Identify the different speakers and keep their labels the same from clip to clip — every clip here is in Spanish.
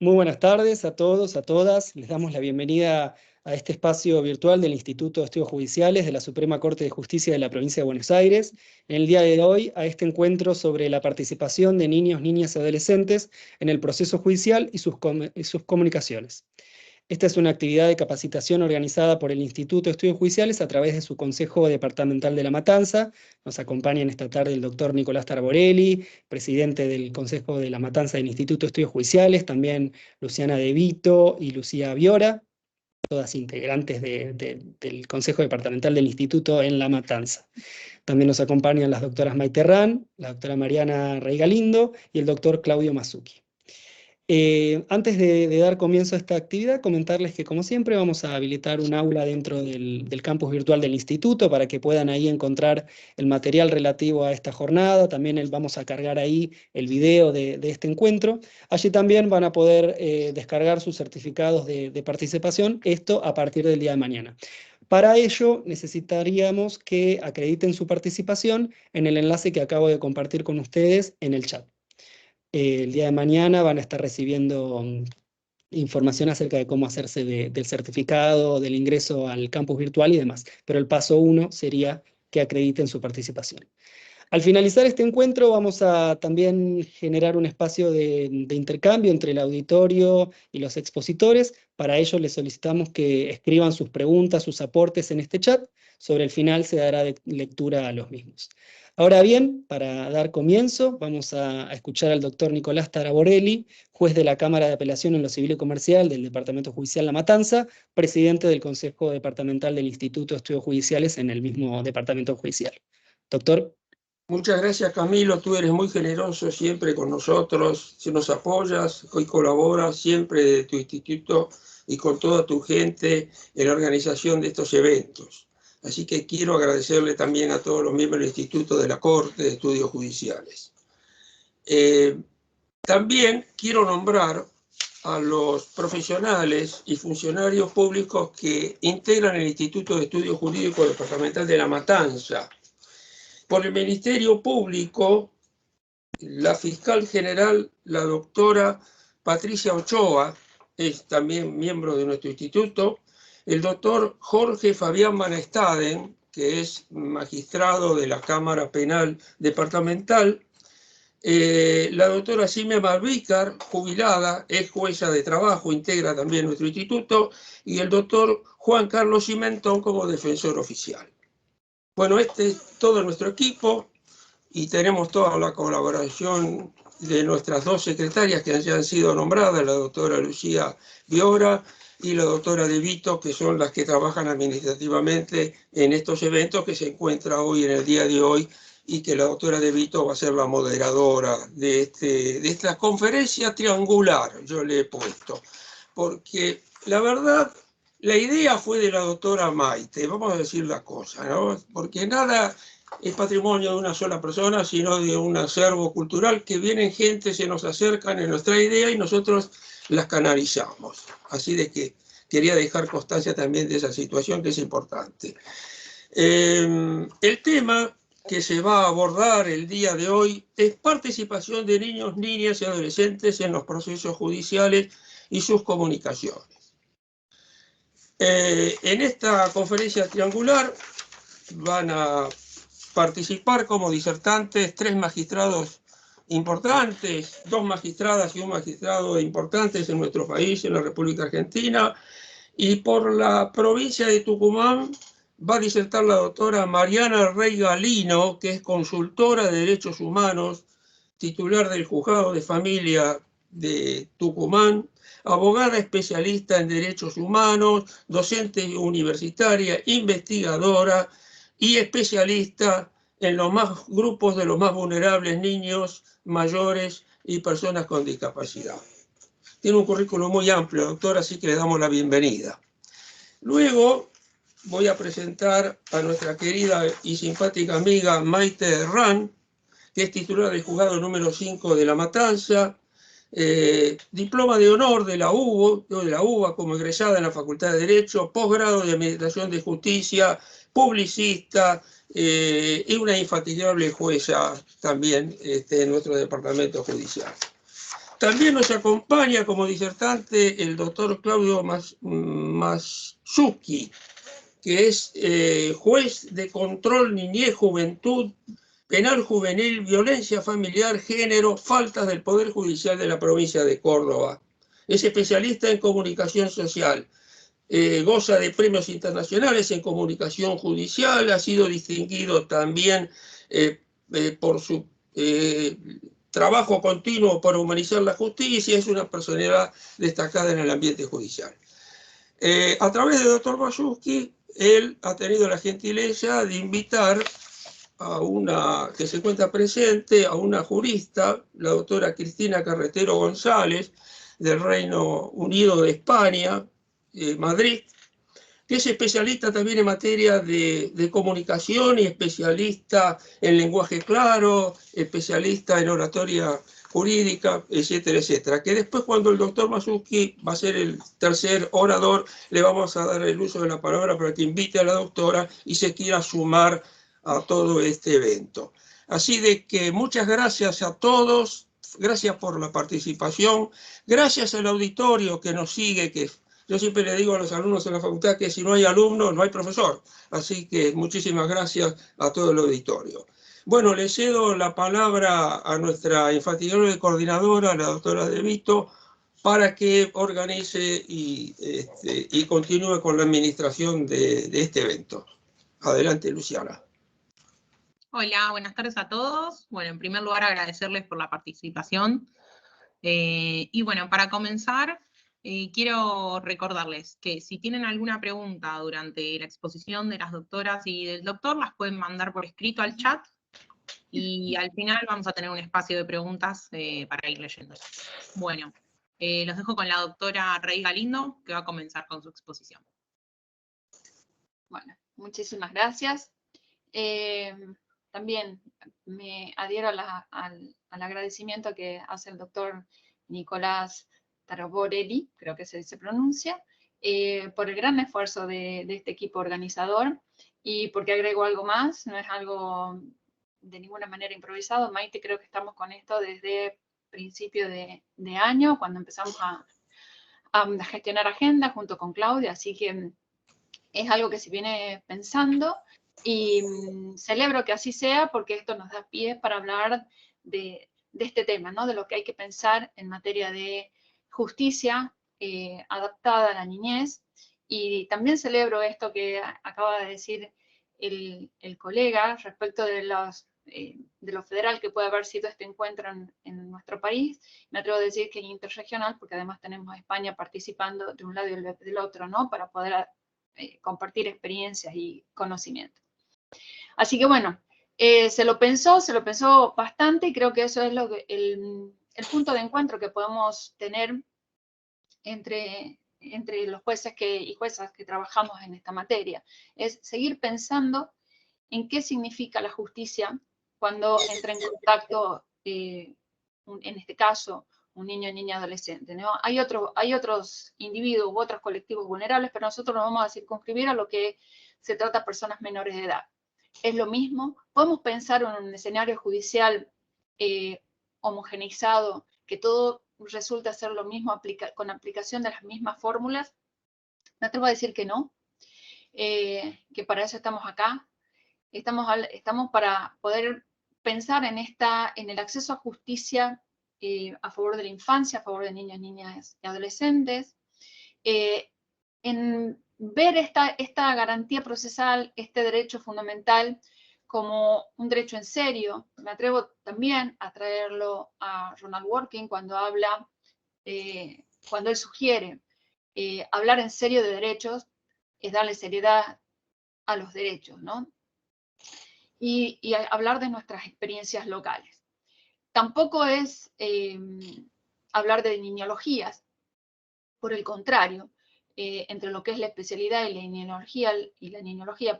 Speaker 1: Muy buenas tardes a todos, a todas. Les damos la bienvenida a este espacio virtual del Instituto de Estudios Judiciales de la Suprema Corte de Justicia de la Provincia de Buenos Aires. En el día de hoy, a este encuentro sobre la participación de niños, niñas y adolescentes en el proceso judicial y sus comunicaciones. Esta es una actividad de capacitación organizada por el Instituto de Estudios Judiciales a través de su Consejo Departamental de La Matanza. Nos acompañan esta tarde el doctor Nicolás Tarborelli, presidente del Consejo de La Matanza del Instituto de Estudios Judiciales, también Luciana De Vito y Lucía Viora, todas integrantes del Consejo Departamental del Instituto en La Matanza. También nos acompañan las doctoras Maite Ran, la doctora Mariana Rey Galindo y el doctor Claudio Masucchi. Antes de dar comienzo a esta actividad, comentarles que como siempre vamos a habilitar un aula dentro del campus virtual del instituto para que puedan ahí encontrar el material relativo a esta jornada. También vamos a cargar ahí el video de este encuentro. Allí también van a poder descargar sus certificados de participación, esto a partir del día de mañana. Para ello necesitaríamos que acrediten su participación en el enlace que acabo de compartir con ustedes en el chat. El día de mañana van a estar recibiendo información acerca de cómo hacerse del certificado, del ingreso al campus virtual y demás. Pero el paso 1 sería que acrediten su participación. Al finalizar este encuentro vamos a también generar un espacio de intercambio entre el auditorio y los expositores. Para ello les solicitamos que escriban sus preguntas, sus aportes en este chat. Sobre el final se dará lectura a los mismos. Ahora bien, para dar comienzo, vamos a escuchar al doctor Nicolás Tarborelli, juez de la Cámara de Apelación en lo Civil y Comercial del Departamento Judicial La Matanza, presidente del Consejo Departamental del Instituto de Estudios Judiciales en el mismo Departamento Judicial. Doctor.
Speaker 2: Muchas gracias, Camilo. Tú eres muy generoso siempre con nosotros. Si nos apoyas y colaboras siempre de tu instituto y con toda tu gente en la organización de estos eventos. Así que quiero agradecerle también a todos los miembros del Instituto de la Corte de Estudios Judiciales. También quiero nombrar a los profesionales y funcionarios públicos que integran el Instituto de Estudios Jurídicos Departamental de La Matanza. Por el Ministerio Público, la fiscal general, la doctora Patricia Ochoa, es también miembro de nuestro instituto, el doctor Jorge Fabián Van Staden, que es magistrado de la Cámara Penal Departamental, la doctora Simia Malvícar, jubilada, es jueza de trabajo, integra también nuestro instituto, y el doctor Juan Carlos Cimentón como defensor oficial. Bueno, este es todo nuestro equipo y tenemos toda la colaboración de nuestras dos secretarias que ya han sido nombradas, la doctora Lucía Viora y la doctora De Vito, que son las que trabajan administrativamente en estos eventos que se encuentran hoy en el día de hoy y que la doctora De Vito va a ser la moderadora de esta conferencia triangular, yo le he puesto, porque la verdad... La idea fue de la doctora Maite, vamos a decir la cosa, ¿no? Porque nada es patrimonio de una sola persona, sino de un acervo cultural que vienen gente, se nos acercan en nuestra idea y nosotros las canalizamos. Así de que quería dejar constancia también de esa situación que es importante. El tema que se va a abordar el día de hoy es participación de niños, niñas y adolescentes en los procesos judiciales y sus comunicaciones. En esta conferencia triangular van a participar como disertantes 3 magistrados importantes, 2 magistradas y un magistrado importantes en nuestro país, en la República Argentina, y por la provincia de Tucumán va a disertar la doctora Mariana Rey Galindo, que es consultora de derechos humanos, titular del Juzgado de Familia de Tucumán, abogada especialista en derechos humanos, docente universitaria, investigadora y especialista en los grupos de los más vulnerables, niños, mayores y personas con discapacidad. Tiene un currículum muy amplio, doctora, así que le damos la bienvenida. Luego voy a presentar a nuestra querida y simpática amiga Maite Ran, que es titular del juzgado número 5 de La Matanza, diploma de honor de la UBA como egresada en la Facultad de Derecho, posgrado de Administración de Justicia, publicista y una infatigable jueza también en nuestro departamento judicial. También nos acompaña como disertante el doctor Claudio Masucchi, que es juez de control niñez, juventud, penal juvenil, violencia familiar, género, faltas del Poder Judicial de la provincia de Córdoba. Es especialista en comunicación social. Goza de premios internacionales en comunicación judicial, ha sido distinguido también por su trabajo continuo para humanizar la justicia, es una personalidad destacada en el ambiente judicial. A través del doctor Masucchi, él ha tenido la gentileza de invitar a una que se encuentra presente, a una jurista, la doctora Cristina Carretero González, del Reino Unido de España, Madrid, que es especialista también en materia de comunicación y especialista en lenguaje claro, especialista en oratoria jurídica, etcétera, etcétera. Que después, cuando el doctor Masucchi va a ser el tercer orador, le vamos a dar el uso de la palabra para que invite a la doctora y se quiera sumar a todo este evento. Así de que muchas gracias a todos, gracias por la participación, gracias al auditorio que nos sigue, que yo siempre le digo a los alumnos en la facultad que si no hay alumno, no hay profesor. Así que muchísimas gracias a todo el auditorio. Bueno, le cedo la palabra a nuestra infatigable coordinadora, la doctora De Vito, para que organice y continúe con la administración de este evento. Adelante, Luciana.
Speaker 3: Hola, buenas tardes a todos. Bueno, en primer lugar agradecerles por la participación. Y bueno, para comenzar, quiero recordarles que si tienen alguna pregunta durante la exposición de las doctoras y del doctor, las pueden mandar por escrito al chat, y al final vamos a tener un espacio de preguntas para ir leyendo. Bueno, los dejo con la doctora Rey Galindo, que va a comenzar con su exposición.
Speaker 4: Bueno, muchísimas gracias. También me adhiero al agradecimiento que hace el doctor Nicolás Taroborelli, creo que se pronuncia, por el gran esfuerzo de este equipo organizador, y porque agrego algo más, no es algo de ninguna manera improvisado. Maite, creo que estamos con esto desde principio de año, cuando empezamos a gestionar agenda junto con Claudia, así que es algo que se viene pensando, y celebro que así sea, porque esto nos da pie para hablar de este tema, ¿no? De lo que hay que pensar en materia de justicia adaptada a la niñez. Y también celebro esto que acaba de decir el colega respecto de lo federal que puede haber sido este encuentro en nuestro país. Me atrevo a decir que es interregional, porque además tenemos a España participando de un lado y del otro, ¿no? Para poder compartir experiencias y conocimientos. Así que bueno, se lo pensó bastante, y creo que eso es el punto de encuentro que podemos tener entre los jueces y juezas que trabajamos en esta materia. Es seguir pensando en qué significa la justicia cuando entra en contacto, en este caso, un niño, niña, adolescente, ¿no? Hay otros individuos u otros colectivos vulnerables, pero nosotros nos vamos a circunscribir a lo que se trata de personas menores de edad. Es lo mismo. Podemos pensar en un escenario judicial homogeneizado, que todo resulta ser lo mismo, con aplicación de las mismas fórmulas. Me atrevo a decir que no, que para eso estamos acá. Estamos para poder pensar en el acceso a justicia a favor de la infancia, a favor de niños, niñas y adolescentes, en ver esta garantía procesal, este derecho fundamental, como un derecho en serio. Me atrevo también a traerlo a Ronald Dworkin cuando habla, cuando él sugiere hablar en serio de derechos, es darle seriedad a los derechos, ¿no? Y hablar de nuestras experiencias locales. Tampoco es hablar de niñologías, por el contrario, entre lo que es la especialidad y la niñología,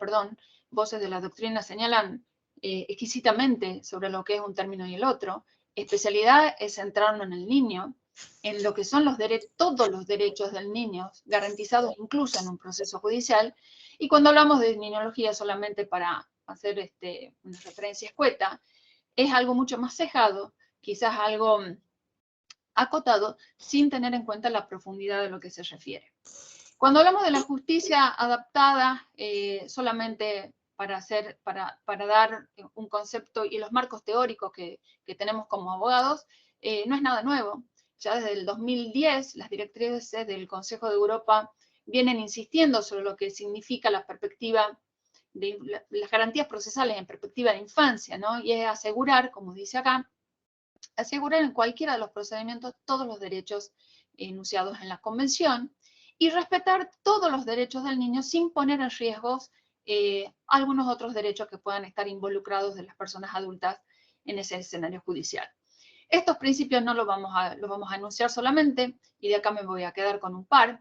Speaker 4: voces de la doctrina señalan exquisitamente sobre lo que es un término y el otro. Especialidad es centrarnos en el niño, en lo que son todos los derechos del niño, garantizados incluso en un proceso judicial. Y cuando hablamos de niñología, solamente para hacer una referencia escueta, es algo mucho más cejado, quizás algo acotado sin tener en cuenta la profundidad de lo que se refiere. Cuando hablamos de la justicia adaptada, solamente para dar un concepto y los marcos teóricos que tenemos como abogados, no es nada nuevo. Ya desde el 2010, las directrices del Consejo de Europa vienen insistiendo sobre lo que significa la perspectiva de las garantías procesales en perspectiva de infancia, ¿no? Y es asegurar, como dice acá, asegurar en cualquiera de los procedimientos todos los derechos enunciados en la Convención y respetar todos los derechos del niño sin poner en riesgo algunos otros derechos que puedan estar involucrados de las personas adultas en ese escenario judicial. Estos principios no los vamos a enunciar solamente, y de acá me voy a quedar con un par,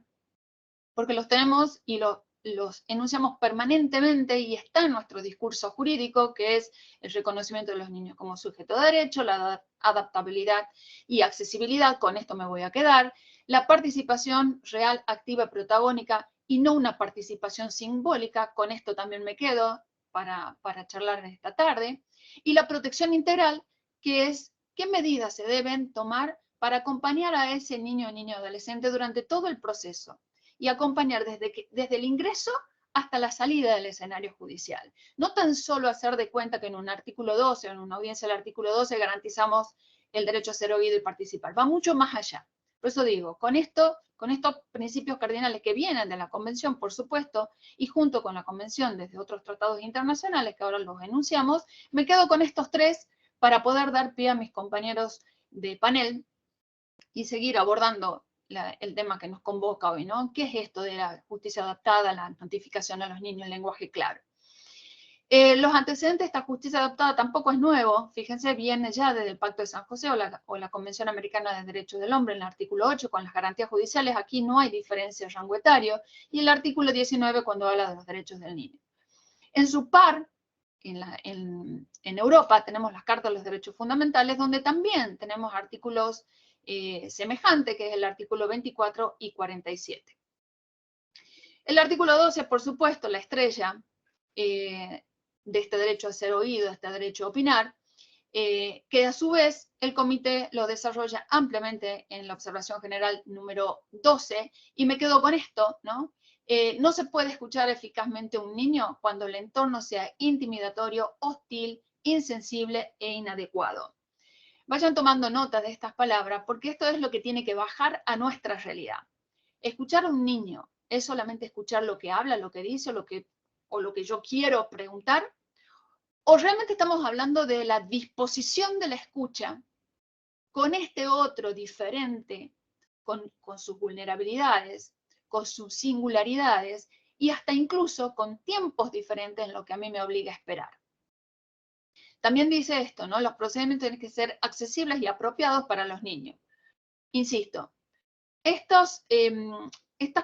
Speaker 4: porque los tenemos y los enunciamos permanentemente y está en nuestro discurso jurídico, que es el reconocimiento de los niños como sujeto de derecho, la adaptabilidad y accesibilidad, con esto me voy a quedar, la participación real, activa y protagónica, y no una participación simbólica, con esto también me quedo para charlar esta tarde, y la protección integral, que es qué medidas se deben tomar para acompañar a ese niño o niña adolescente durante todo el proceso, y acompañar desde el ingreso hasta la salida del escenario judicial. No tan solo hacer de cuenta que en un artículo 12 o en una audiencia del artículo 12 garantizamos el derecho a ser oído y participar. Va mucho más allá. Por eso digo, con estos principios cardinales que vienen de la Convención, por supuesto, y junto con la Convención desde otros tratados internacionales que ahora los enunciamos, me quedo con estos tres para poder dar pie a mis compañeros de panel y seguir abordando el tema que nos convoca hoy, ¿no? ¿Qué es esto de la justicia adaptada, la notificación a los niños en lenguaje claro? Los antecedentes de esta justicia adaptada tampoco es nuevo, fíjense, viene ya desde el Pacto de San José o la Convención Americana de Derechos del Hombre en el artículo 8 con las garantías judiciales. Aquí no hay diferencia de rango etario, y el artículo 19 cuando habla de los derechos del niño. En su par, en Europa tenemos las Cartas de los Derechos Fundamentales, donde también tenemos artículos semejantes, que es el artículo 24 y 47. El artículo 12, por supuesto, la estrella de este derecho a ser oído, este derecho a opinar, que a su vez el comité lo desarrolla ampliamente en la observación general número 12, y me quedo con esto, ¿no? No se puede escuchar eficazmente a un niño cuando el entorno sea intimidatorio, hostil, insensible e inadecuado. Vayan tomando nota de estas palabras, porque esto es lo que tiene que bajar a nuestra realidad. Escuchar a un niño es solamente escuchar lo que habla, lo que dice, o lo que yo quiero preguntar, o realmente estamos hablando de la disposición de la escucha con este otro diferente, con sus vulnerabilidades, con sus singularidades, y hasta incluso con tiempos diferentes en lo que a mí me obliga a esperar. También dice esto, ¿no? Los procedimientos tienen que ser accesibles y apropiados para los niños. Insisto, estas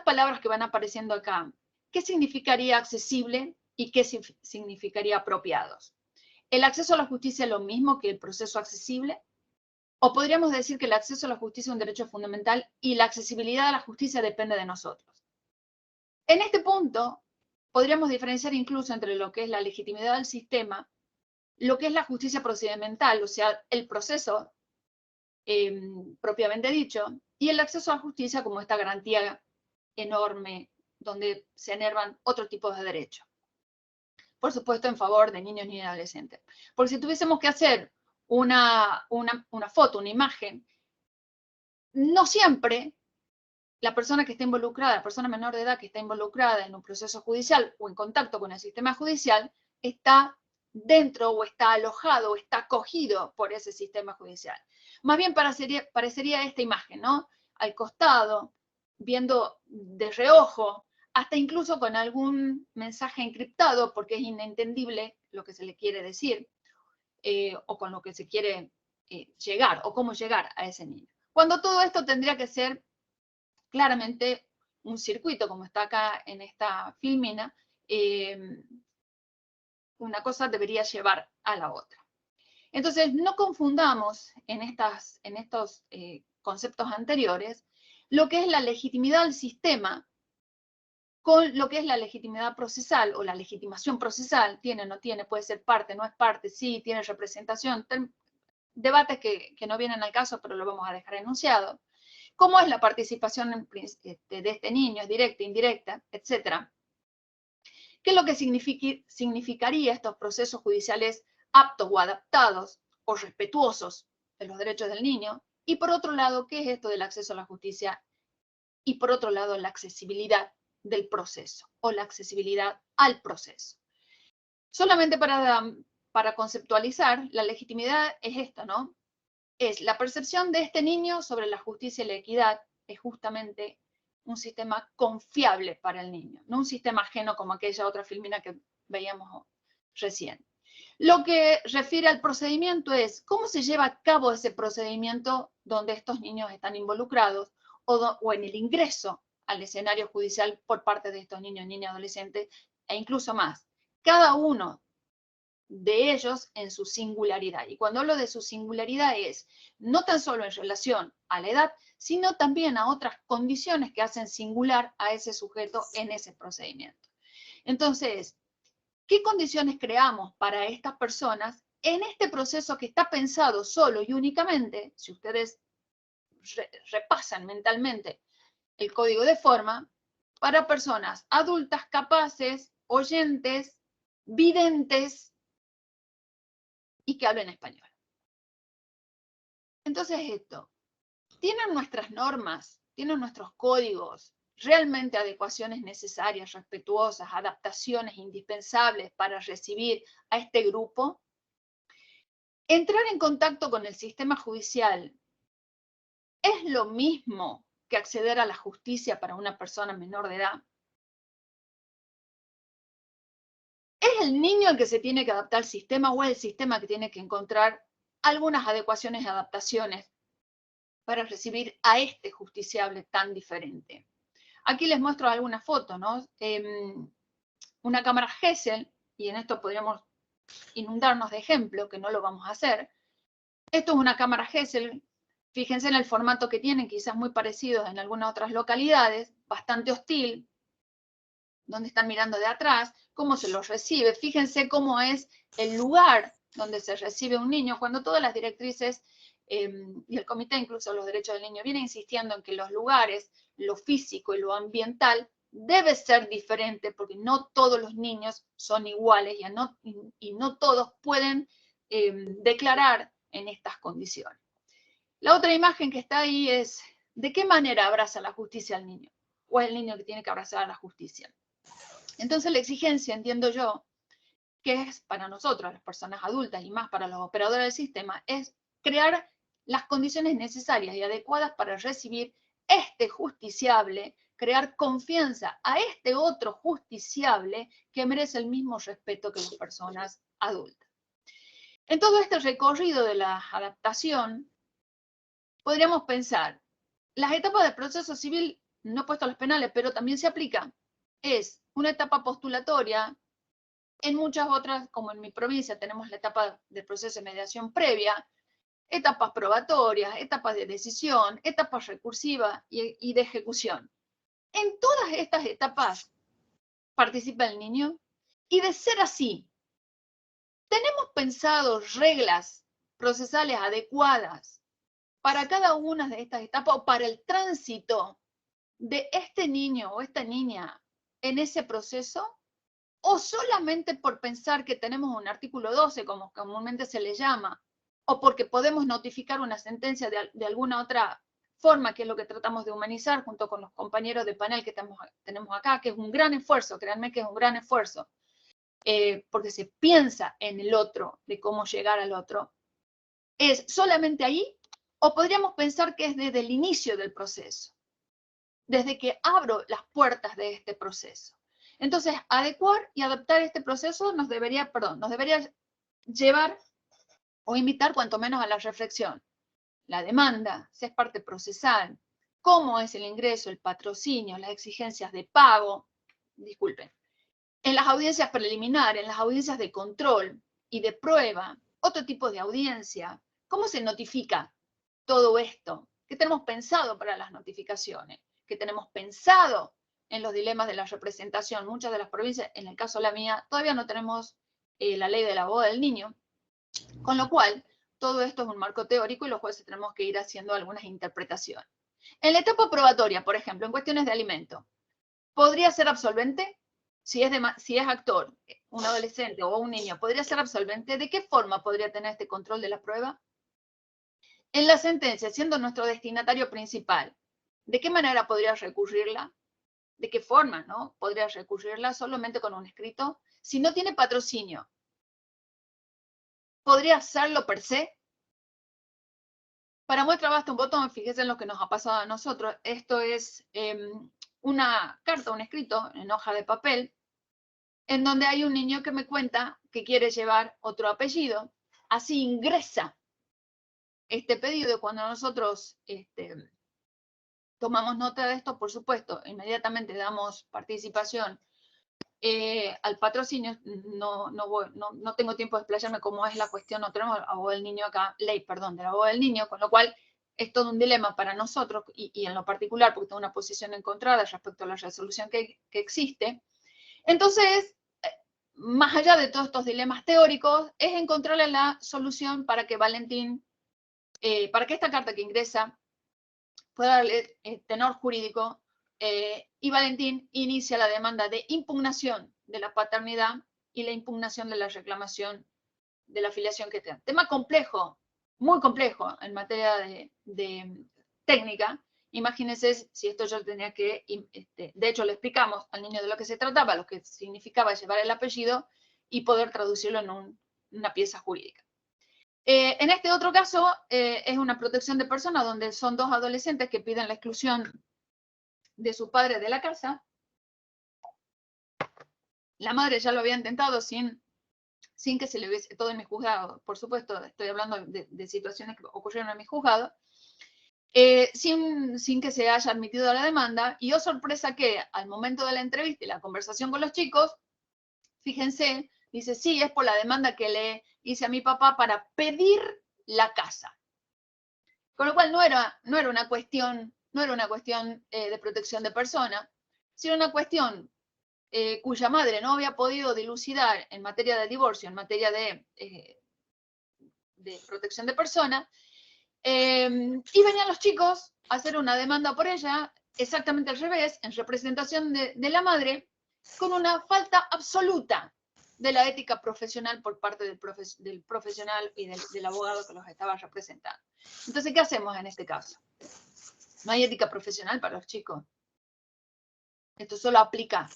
Speaker 4: palabras que van apareciendo acá, ¿qué significaría accesible y qué significaría apropiados? ¿El acceso a la justicia es lo mismo que el proceso accesible? ¿O podríamos decir que el acceso a la justicia es un derecho fundamental y la accesibilidad a la justicia depende de nosotros? En este punto, podríamos diferenciar incluso entre lo que es la legitimidad del sistema, lo que es la justicia procedimental, o sea, el proceso propiamente dicho, y el acceso a la justicia como esta garantía enorme donde se enervan otro tipo de derechos. Por supuesto, en favor de niños y adolescentes. Porque si tuviésemos que hacer una foto, una imagen, no siempre la persona que está involucrada, la persona menor de edad que está involucrada en un proceso judicial o en contacto con el sistema judicial, está dentro o está alojado o está acogido por ese sistema judicial. Más bien parecería esta imagen, ¿no? Al costado, viendo de reojo, hasta incluso con algún mensaje encriptado porque es inentendible lo que se le quiere decir, o con lo que se quiere llegar, o cómo llegar a ese niño. Cuando todo esto tendría que ser claramente un circuito, como está acá en esta filmina, una cosa debería llevar a la otra. Entonces, no confundamos en estos conceptos anteriores lo que es la legitimidad del sistema con lo que es la legitimidad procesal o la legitimación procesal. Tiene, no tiene, puede ser parte, no es parte, sí, tiene representación. debates que no vienen al caso, pero lo vamos a dejar enunciado. ¿Cómo es la participación de este niño? ¿Es directa, indirecta, etcétera? ¿Qué es lo que significaría estos procesos judiciales aptos o adaptados o respetuosos de los derechos del niño? Y por otro lado, ¿qué es esto del acceso a la justicia? Y por otro lado, la accesibilidad del proceso o la accesibilidad al proceso. Solamente para conceptualizar, la legitimidad es esta, ¿no? Es la percepción de este niño sobre la justicia y la equidad, es justamente un sistema confiable para el niño, no un sistema ajeno como aquella otra filmina que veíamos recién. Lo que refiere al procedimiento es cómo se lleva a cabo ese procedimiento donde estos niños están involucrados o en el ingreso al escenario judicial por parte de estos niños, niñas, adolescentes e incluso más. Cada uno de ellos en su singularidad. Y cuando hablo de su singularidad es no tan solo en relación a la edad, sino también a otras condiciones que hacen singular a ese sujeto en ese procedimiento. Entonces, ¿qué condiciones creamos para estas personas en este proceso que está pensado solo y únicamente, si ustedes repasan mentalmente el código de forma, para personas adultas, capaces, oyentes, videntes, y que hablen español? Entonces esto, ¿tienen nuestras normas, tienen nuestros códigos realmente adecuaciones necesarias, respetuosas, adaptaciones indispensables para recibir a este grupo? Entrar en contacto con el sistema judicial ¿es lo mismo que acceder a la justicia para una persona menor de edad? ¿Es el niño el que se tiene que adaptar al sistema o es el sistema que tiene que encontrar algunas adecuaciones y adaptaciones para recibir a este justiciable tan diferente? Aquí les muestro algunas fotos, ¿no? Una cámara Gesell, y en esto podríamos inundarnos de ejemplo, que no lo vamos a hacer. Esto es una cámara Gesell, fíjense en el formato que tienen, quizás muy parecidos en algunas otras localidades, bastante hostil, donde están mirando de atrás, cómo se los recibe, fíjense cómo es el lugar donde se recibe un niño, cuando todas las directrices y el Comité incluso de los Derechos del Niño viene insistiendo en que los lugares, lo físico y lo ambiental debe ser diferente porque no todos los niños son iguales y no todos pueden declarar en estas condiciones. La otra imagen que está ahí es ¿de qué manera abraza la justicia al niño? ¿O es el niño que tiene que abrazar a la justicia? Entonces la exigencia, entiendo yo, que es para nosotros, las personas adultas y más para los operadores del sistema, es crear las condiciones necesarias y adecuadas para recibir este justiciable, crear confianza a este otro justiciable que merece el mismo respeto que las personas adultas. En todo este recorrido de la adaptación, podríamos pensar, las etapas del proceso civil, no he puesto los penales, pero también se aplica, es una etapa postulatoria. En muchas otras, como en mi provincia, tenemos la etapa del proceso de mediación previa, etapas probatorias, etapas de decisión, etapas recursivas y de ejecución. En todas estas etapas participa el niño y de ser así, ¿tenemos pensado reglas procesales adecuadas para cada una de estas etapas o para el tránsito de este niño o esta niña en ese proceso? ¿O solamente por pensar que tenemos un artículo 12, como comúnmente se le llama, o porque podemos notificar una sentencia de alguna otra forma, que es lo que tratamos de humanizar junto con los compañeros de panel que tenemos acá, que es un gran esfuerzo, créanme que es un gran esfuerzo, porque se piensa en el otro, de cómo llegar al otro? ¿Es solamente ahí? ¿O podríamos pensar que es desde el inicio del proceso? Desde que abro las puertas de este proceso. Entonces, adecuar y adaptar este proceso nos debería llevar o invitar cuanto menos a la reflexión. La demanda, si es parte procesal, cómo es el ingreso, el patrocinio, las exigencias de pago, disculpen, en las audiencias preliminares, en las audiencias de control y de prueba, otro tipo de audiencia, cómo se notifica todo esto, qué tenemos pensado para las notificaciones, qué tenemos pensado en los dilemas de la representación. Muchas de las provincias, en el caso de la mía, todavía no tenemos la ley de la boda del niño, con lo cual todo esto es un marco teórico y los jueces tenemos que ir haciendo algunas interpretaciones. En la etapa probatoria, por ejemplo, en cuestiones de alimento, ¿podría ser absolvente? Si es actor, un adolescente o un niño, ¿podría ser absolvente? ¿De qué forma podría tener este control de la prueba? En la sentencia, siendo nuestro destinatario principal, ¿de qué manera podría recurrirla? ¿De qué forma, no? Podría recurrirla solamente con un escrito. Si no tiene patrocinio, ¿podría hacerlo per se? Para muestra basta un botón, fíjense en lo que nos ha pasado a nosotros. Esto es una carta, un escrito en hoja de papel, en donde hay un niño que me cuenta que quiere llevar otro apellido. Así ingresa este pedido. Cuando nosotros tomamos nota de esto, por supuesto, inmediatamente damos participación al patrocinio. No tengo tiempo de explayarme cómo es la cuestión, no tenemos abogado del niño acá, ley, perdón, del abogado del niño, con lo cual es todo un dilema para nosotros y en lo particular, porque tengo una posición encontrada respecto a la resolución que existe. Entonces, más allá de todos estos dilemas teóricos, es encontrarle la solución para que Valentín, para que esta carta que ingresa pueda darle tenor jurídico y Valentín inicia la demanda de impugnación de la paternidad y la impugnación de la reclamación de la filiación que tenga. Tema complejo, muy complejo en materia de técnica. Imagínense si esto yo tenía que, de hecho le explicamos al niño de lo que se trataba, lo que significaba llevar el apellido y poder traducirlo en una pieza jurídica. En este otro caso es una protección de personas donde son dos adolescentes que piden la exclusión de su padre de la casa. La madre ya lo había intentado sin que se le hubiese, todo en mi juzgado, por supuesto, estoy hablando de situaciones que ocurrieron en mi juzgado, sin que se haya admitido la demanda, y oh sorpresa que al momento de la entrevista y la conversación con los chicos, fíjense, dice, sí, es por la demanda que le hice a mi papá para pedir la casa. Con lo cual no era una cuestión de protección de persona, sino una cuestión cuya madre no había podido dilucidar en materia de divorcio, en materia de protección de persona, y venían los chicos a hacer una demanda por ella, exactamente al revés, en representación de la madre, con una falta absoluta de la ética profesional por parte del profesional y del abogado que los estaba representando. Entonces, ¿qué hacemos en este caso? No hay ética profesional para los chicos. Esto solo aplica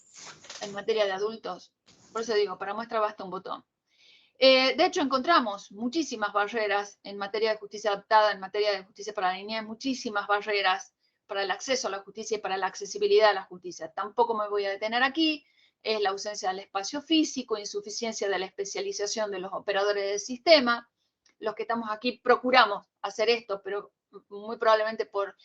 Speaker 4: en materia de adultos. Por eso digo, para muestra basta un botón. De hecho, encontramos muchísimas barreras en materia de justicia adaptada, en materia de justicia para la niñez, muchísimas barreras para el acceso a la justicia y para la accesibilidad a la justicia. Tampoco me voy a detener aquí. Es la ausencia del espacio físico, insuficiencia de la especialización de los operadores del sistema. Los que estamos aquí procuramos hacer esto, pero muy probablemente por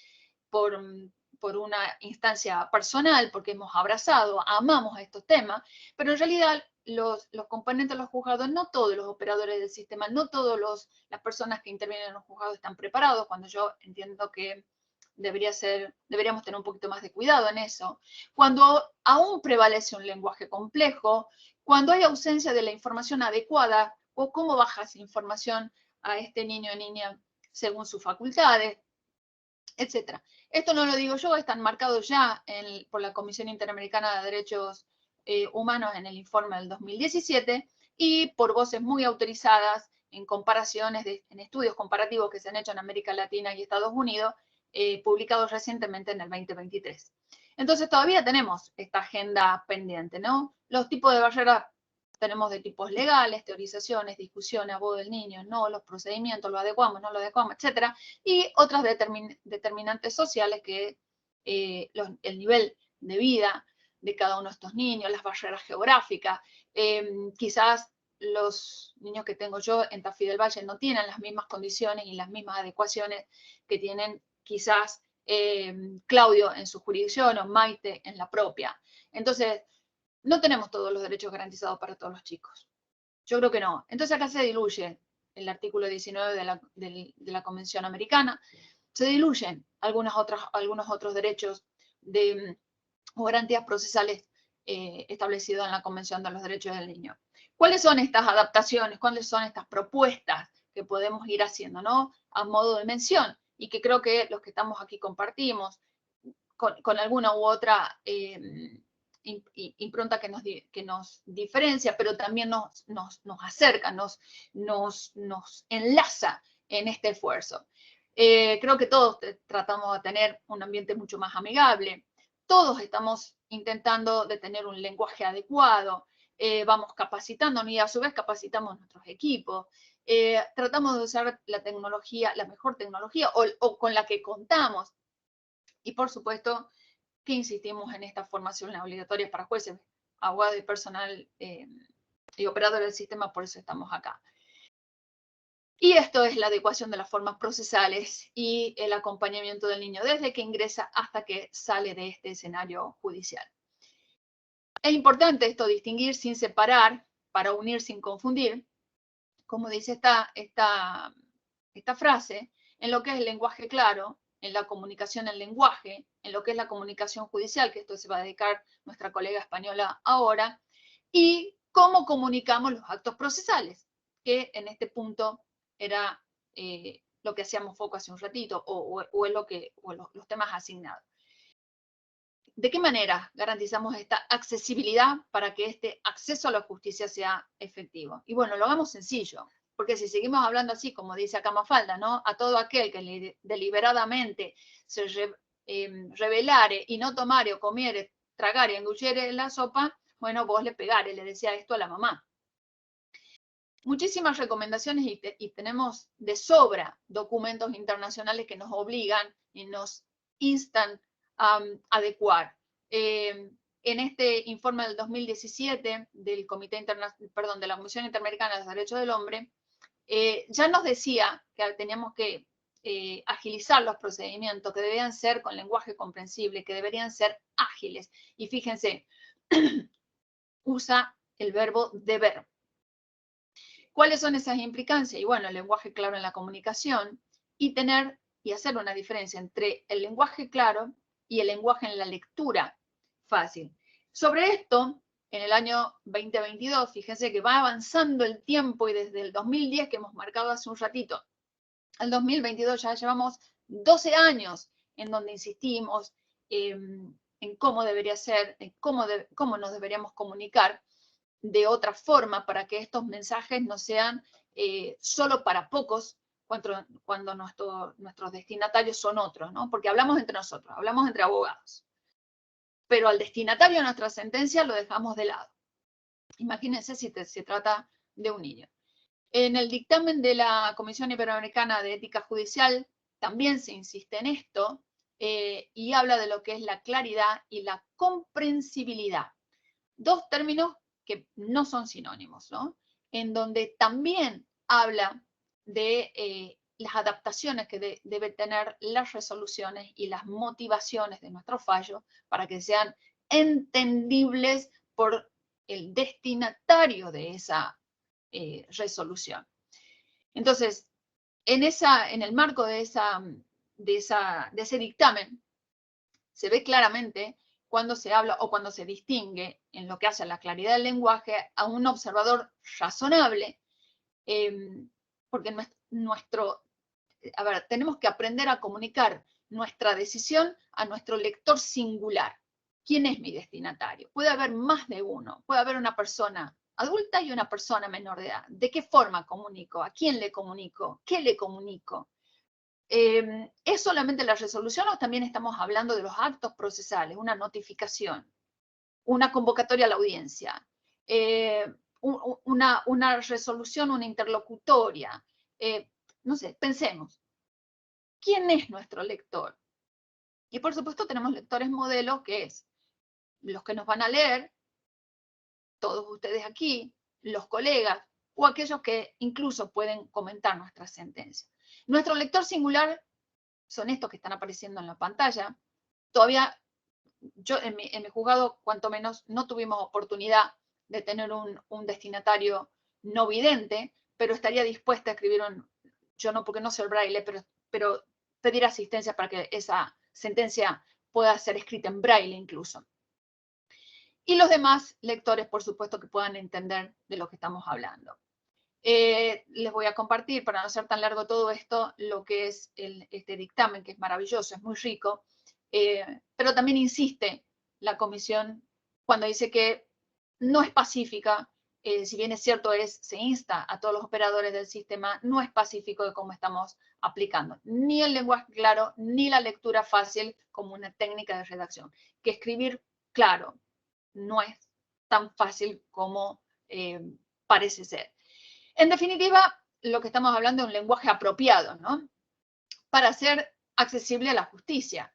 Speaker 4: una instancia personal, porque hemos abrazado, amamos estos temas, pero en realidad los componentes de los juzgados, no todos los operadores del sistema, no todas las personas que intervienen en los juzgados están preparados, cuando yo entiendo que deberíamos tener un poquito más de cuidado en eso. Cuando aún prevalece un lenguaje complejo, cuando hay ausencia de la información adecuada, o cómo baja esa información a este niño o niña según sus facultades, etc. Esto no lo digo yo, están marcados ya por la Comisión Interamericana de Derechos Humanos en el informe del 2017 y por voces muy autorizadas en comparaciones, en estudios comparativos que se han hecho en América Latina y Estados Unidos, publicados recientemente en el 2023. Entonces todavía tenemos esta agenda pendiente, ¿no? Los tipos de barreras tenemos de tipos legales, teorizaciones, discusiones, abogo del niño, no, los procedimientos, lo adecuamos, no lo adecuamos, etc. Y otras determinantes sociales que el nivel de vida de cada uno de estos niños, las barreras geográficas, quizás los niños que tengo yo en Tafí del Valle no tienen las mismas condiciones y las mismas adecuaciones que tienen quizás Claudio en su jurisdicción o Maite en la propia. Entonces, no tenemos todos los derechos garantizados para todos los chicos. Yo creo que no. Entonces acá se diluye el artículo 19 de la Convención Americana, se diluyen algunos otros derechos o garantías procesales establecidos en la Convención de los Derechos del Niño. ¿Cuáles son estas adaptaciones? ¿Cuáles son estas propuestas que podemos ir haciendo, ¿no? A modo de mención, y que creo que los que estamos aquí compartimos con alguna u otra impronta que nos diferencia, pero también nos acerca, nos enlaza en este esfuerzo. Creo que todos tratamos de tener un ambiente mucho más amigable, todos estamos intentando de tener un lenguaje adecuado, vamos capacitándonos y a su vez capacitamos nuestros equipos, tratamos de usar la tecnología, la mejor tecnología o con la que contamos, y por supuesto que insistimos en esta formación obligatoria para jueces, abogados y personal y operadores del sistema, por eso estamos acá. Y esto es la adecuación de las formas procesales y el acompañamiento del niño desde que ingresa hasta que sale de este escenario judicial. Es importante esto, distinguir sin separar, para unir sin confundir, como dice esta frase, en lo que es el lenguaje claro, en la comunicación en lenguaje, en lo que es la comunicación judicial, que esto se va a dedicar nuestra colega española ahora, y cómo comunicamos los actos procesales, que en este punto era lo que hacíamos foco hace un ratito, o es los temas asignados. ¿De qué manera garantizamos esta accesibilidad para que este acceso a la justicia sea efectivo? Y bueno, lo hagamos sencillo, porque si seguimos hablando así, como dice acá Mafalda, ¿no? A todo aquel que deliberadamente se rebelare y no tomare o comiere, tragare y engulliere la sopa, bueno, vos le pegare, le decía esto a la mamá. Muchísimas recomendaciones y tenemos de sobra documentos internacionales que nos obligan y nos instan a adecuar. En este informe del 2017 del de la Comisión Interamericana de los Derechos del Hombre, ya nos decía que teníamos que agilizar los procedimientos, que debían ser con lenguaje comprensible, que deberían ser ágiles. Y fíjense, usa el verbo deber. ¿Cuáles son esas implicancias? Y bueno, el lenguaje claro en la comunicación y hacer una diferencia entre el lenguaje claro y el lenguaje en la lectura fácil. Sobre esto, en el año 2022, fíjense que va avanzando el tiempo y desde el 2010 que hemos marcado hace un ratito, al 2022 ya llevamos 12 años en donde insistimos en cómo debería ser, en cómo nos deberíamos comunicar de otra forma para que estos mensajes no sean solo para pocos cuando nuestros destinatarios son otros, ¿no? Porque hablamos entre nosotros, hablamos entre abogados. Pero al destinatario de nuestra sentencia lo dejamos de lado. Imagínense si se trata de un niño. En el dictamen de la Comisión Iberoamericana de Ética Judicial también se insiste en esto y habla de lo que es la claridad y la comprensibilidad. Dos términos que no son sinónimos, ¿no? En donde también habla de las adaptaciones que deben tener las resoluciones y las motivaciones de nuestro fallo para que sean entendibles por el destinatario de esa resolución. Entonces, en el marco de ese dictamen, se ve claramente cuando se habla o cuando se distingue en lo que hace a la claridad del lenguaje a un observador razonable, porque tenemos que aprender a comunicar nuestra decisión a nuestro lector singular. ¿Quién es mi destinatario? Puede haber más de uno, puede haber una persona adulta y una persona menor de edad. ¿De qué forma comunico? ¿A quién le comunico? ¿Qué le comunico? ¿Es solamente la resolución o también estamos hablando de los actos procesales? Una notificación, una convocatoria a la audiencia, una resolución, una interlocutoria. No sé, pensemos. ¿Quién es nuestro lector? Y por supuesto tenemos lectores modelos, que es los que nos van a leer, todos ustedes aquí, los colegas, o aquellos que incluso pueden comentar nuestra sentencia. Nuestro lector singular son estos que están apareciendo en la pantalla. Todavía, yo en mi juzgado, cuanto menos, no tuvimos oportunidad de tener un destinatario no vidente, pero estaría dispuesta a escribir yo no, porque no sé el braille, pero pedir asistencia para que esa sentencia pueda ser escrita en braille incluso. Y los demás lectores, por supuesto, que puedan entender de lo que estamos hablando. Les voy a compartir, para no ser tan largo todo esto, lo que es este dictamen, que es maravilloso, es muy rico, pero también insiste la comisión cuando dice que no es pacífica, si bien es cierto, se insta a todos los operadores del sistema, no es pacífico de cómo estamos aplicando ni el lenguaje claro, ni la lectura fácil como una técnica de redacción. Que escribir claro no es tan fácil como parece ser. En definitiva, lo que estamos hablando es un lenguaje apropiado, ¿no? Para hacer accesible a la justicia.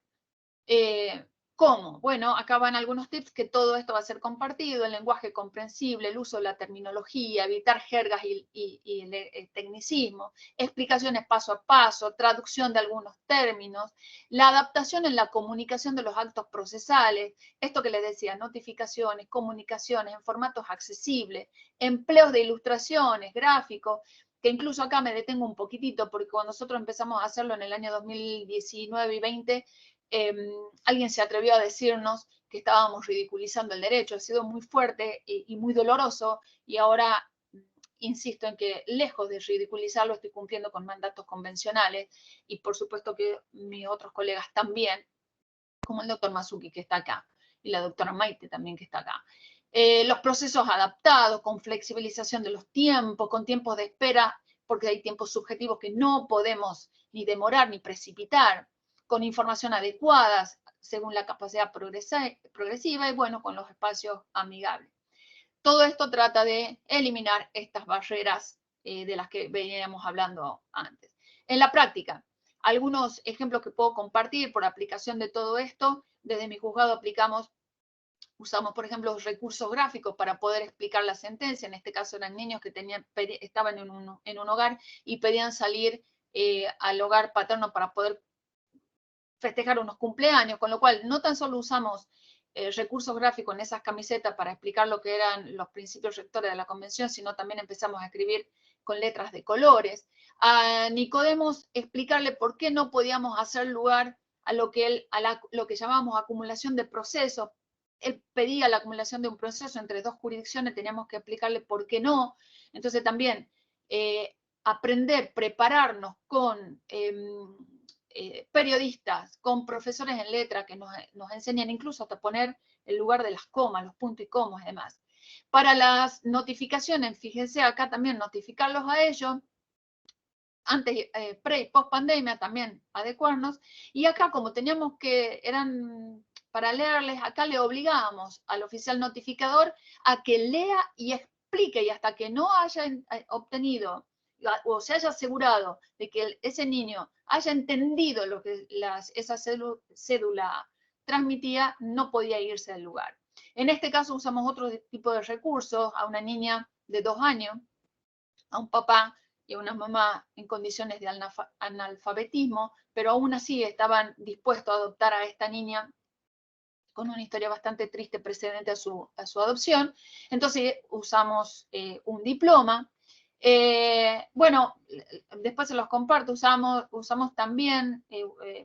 Speaker 4: ¿Cómo? Bueno, acá van algunos tips, que todo esto va a ser compartido, el lenguaje comprensible, el uso de la terminología, evitar jergas y tecnicismo, explicaciones paso a paso, traducción de algunos términos, la adaptación en la comunicación de los actos procesales, esto que les decía, notificaciones, comunicaciones en formatos accesibles, empleos de ilustraciones, gráficos, que incluso acá me detengo un poquitito, porque cuando nosotros empezamos a hacerlo en el año 2019 y 20, alguien se atrevió a decirnos que estábamos ridiculizando el derecho. Ha sido muy fuerte y muy doloroso, y ahora insisto en que, lejos de ridiculizarlo, estoy cumpliendo con mandatos convencionales, y por supuesto que mis otros colegas también, como el doctor Masuki, que está acá, y la doctora Maite también, que está acá. Los procesos adaptados, con flexibilización de los tiempos, con tiempos de espera, porque hay tiempos subjetivos que no podemos ni demorar ni precipitar, con información adecuada según la capacidad progresiva, y bueno, con los espacios amigables. Todo esto trata de eliminar estas barreras de las que veníamos hablando antes. En la práctica, algunos ejemplos que puedo compartir por aplicación de todo esto. Desde mi juzgado usamos, por ejemplo, recursos gráficos para poder explicar la sentencia. En este caso eran niños que estaban en un hogar y pedían salir al hogar paterno para poder festejar unos cumpleaños, con lo cual no tan solo usamos recursos gráficos en esas camisetas para explicar lo que eran los principios rectores de la convención, sino también empezamos a escribir con letras de colores. A Nicodemos explicarle por qué no podíamos hacer lugar a lo que lo que llamamos acumulación de procesos. Él pedía la acumulación de un proceso entre dos jurisdicciones, teníamos que explicarle por qué no. Entonces también aprender, prepararnos con periodistas, con profesores en letra que nos enseñan incluso hasta poner el lugar de las comas, los puntos y comas y demás. Para las notificaciones, fíjense acá también notificarlos a ellos, antes, pre y post pandemia también adecuarnos, y acá como teníamos que, eran para leerles, acá le obligábamos al oficial notificador a que lea y explique, y hasta que no haya obtenido o se haya asegurado de que ese niño haya entendido lo que esa cédula transmitía, no podía irse del lugar. En este caso usamos otro tipo de recursos, a una niña de 2 años, a un papá y a una mamá en condiciones de analfabetismo, pero aún así estaban dispuestos a adoptar a esta niña con una historia bastante triste precedente a su adopción. Entonces usamos un diploma. Bueno, después se los comparto. Usamos también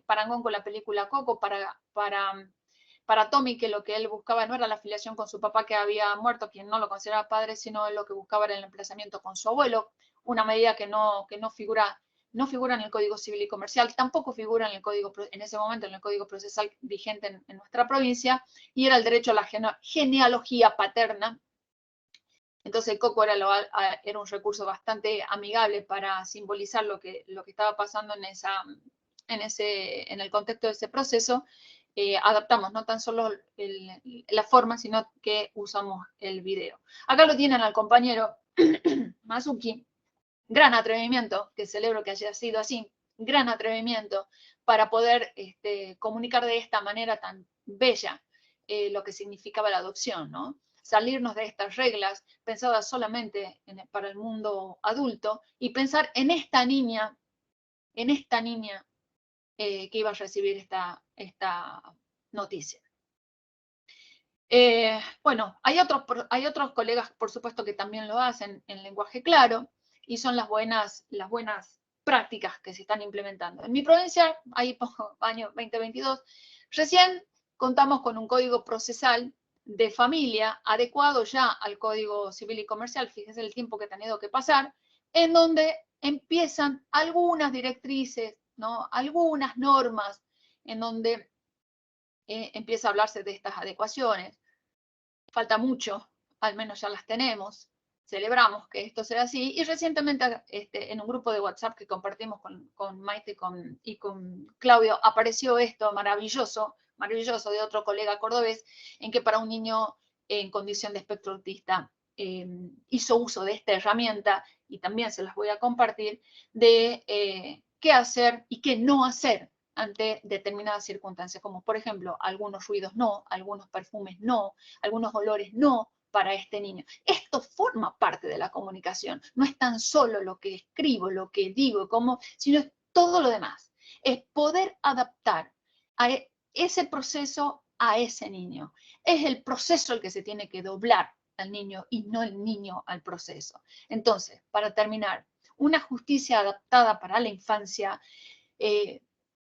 Speaker 4: Parangón con la película Coco para Tommy, que lo que él buscaba no era la afiliación con su papá, que había muerto, quien no lo consideraba padre, sino lo que buscaba era el emplazamiento con su abuelo, una medida que no figura en el Código Civil y Comercial, tampoco figura en ese momento en el Código Procesal vigente en nuestra provincia, y era el derecho a la genealogía paterna. Entonces Coco era un recurso bastante amigable para simbolizar lo que estaba pasando en el contexto de ese proceso. Adaptamos no tan solo la forma, sino que usamos el video. Acá lo tienen al compañero Masuki. Gran atrevimiento, que celebro que haya sido así, gran atrevimiento para poder comunicar de esta manera tan bella lo que significaba la adopción, ¿no? Salirnos de estas reglas pensadas solamente para el mundo adulto y pensar en esta niña que iba a recibir esta noticia. Bueno, hay otros colegas, por supuesto, que también lo hacen en lenguaje claro, y son las buenas prácticas que se están implementando. En mi provincia, ahí pongo año 2022, recién contamos con un código procesal de familia adecuado ya al Código Civil y Comercial. Fíjense el tiempo que ha tenido que pasar, en donde empiezan algunas directrices, ¿no? Algunas normas, en donde empieza a hablarse de estas adecuaciones. Falta mucho, al menos ya las tenemos. Celebramos que esto sea así, y recientemente en un grupo de WhatsApp que compartimos con Maite y con Claudio, apareció esto maravilloso de otro colega cordobés, en que para un niño en condición de espectro autista hizo uso de esta herramienta, y también se las voy a compartir, de qué hacer y qué no hacer ante determinadas circunstancias, como por ejemplo, algunos ruidos no, algunos perfumes no, algunos olores no para este niño. Esto forma parte de la comunicación, no es tan solo lo que escribo, lo que digo, sino es todo lo demás. Es poder adaptar a ese proceso a ese niño. Es el proceso el que se tiene que doblar al niño y no el niño al proceso. Entonces, para terminar, una justicia adaptada para la infancia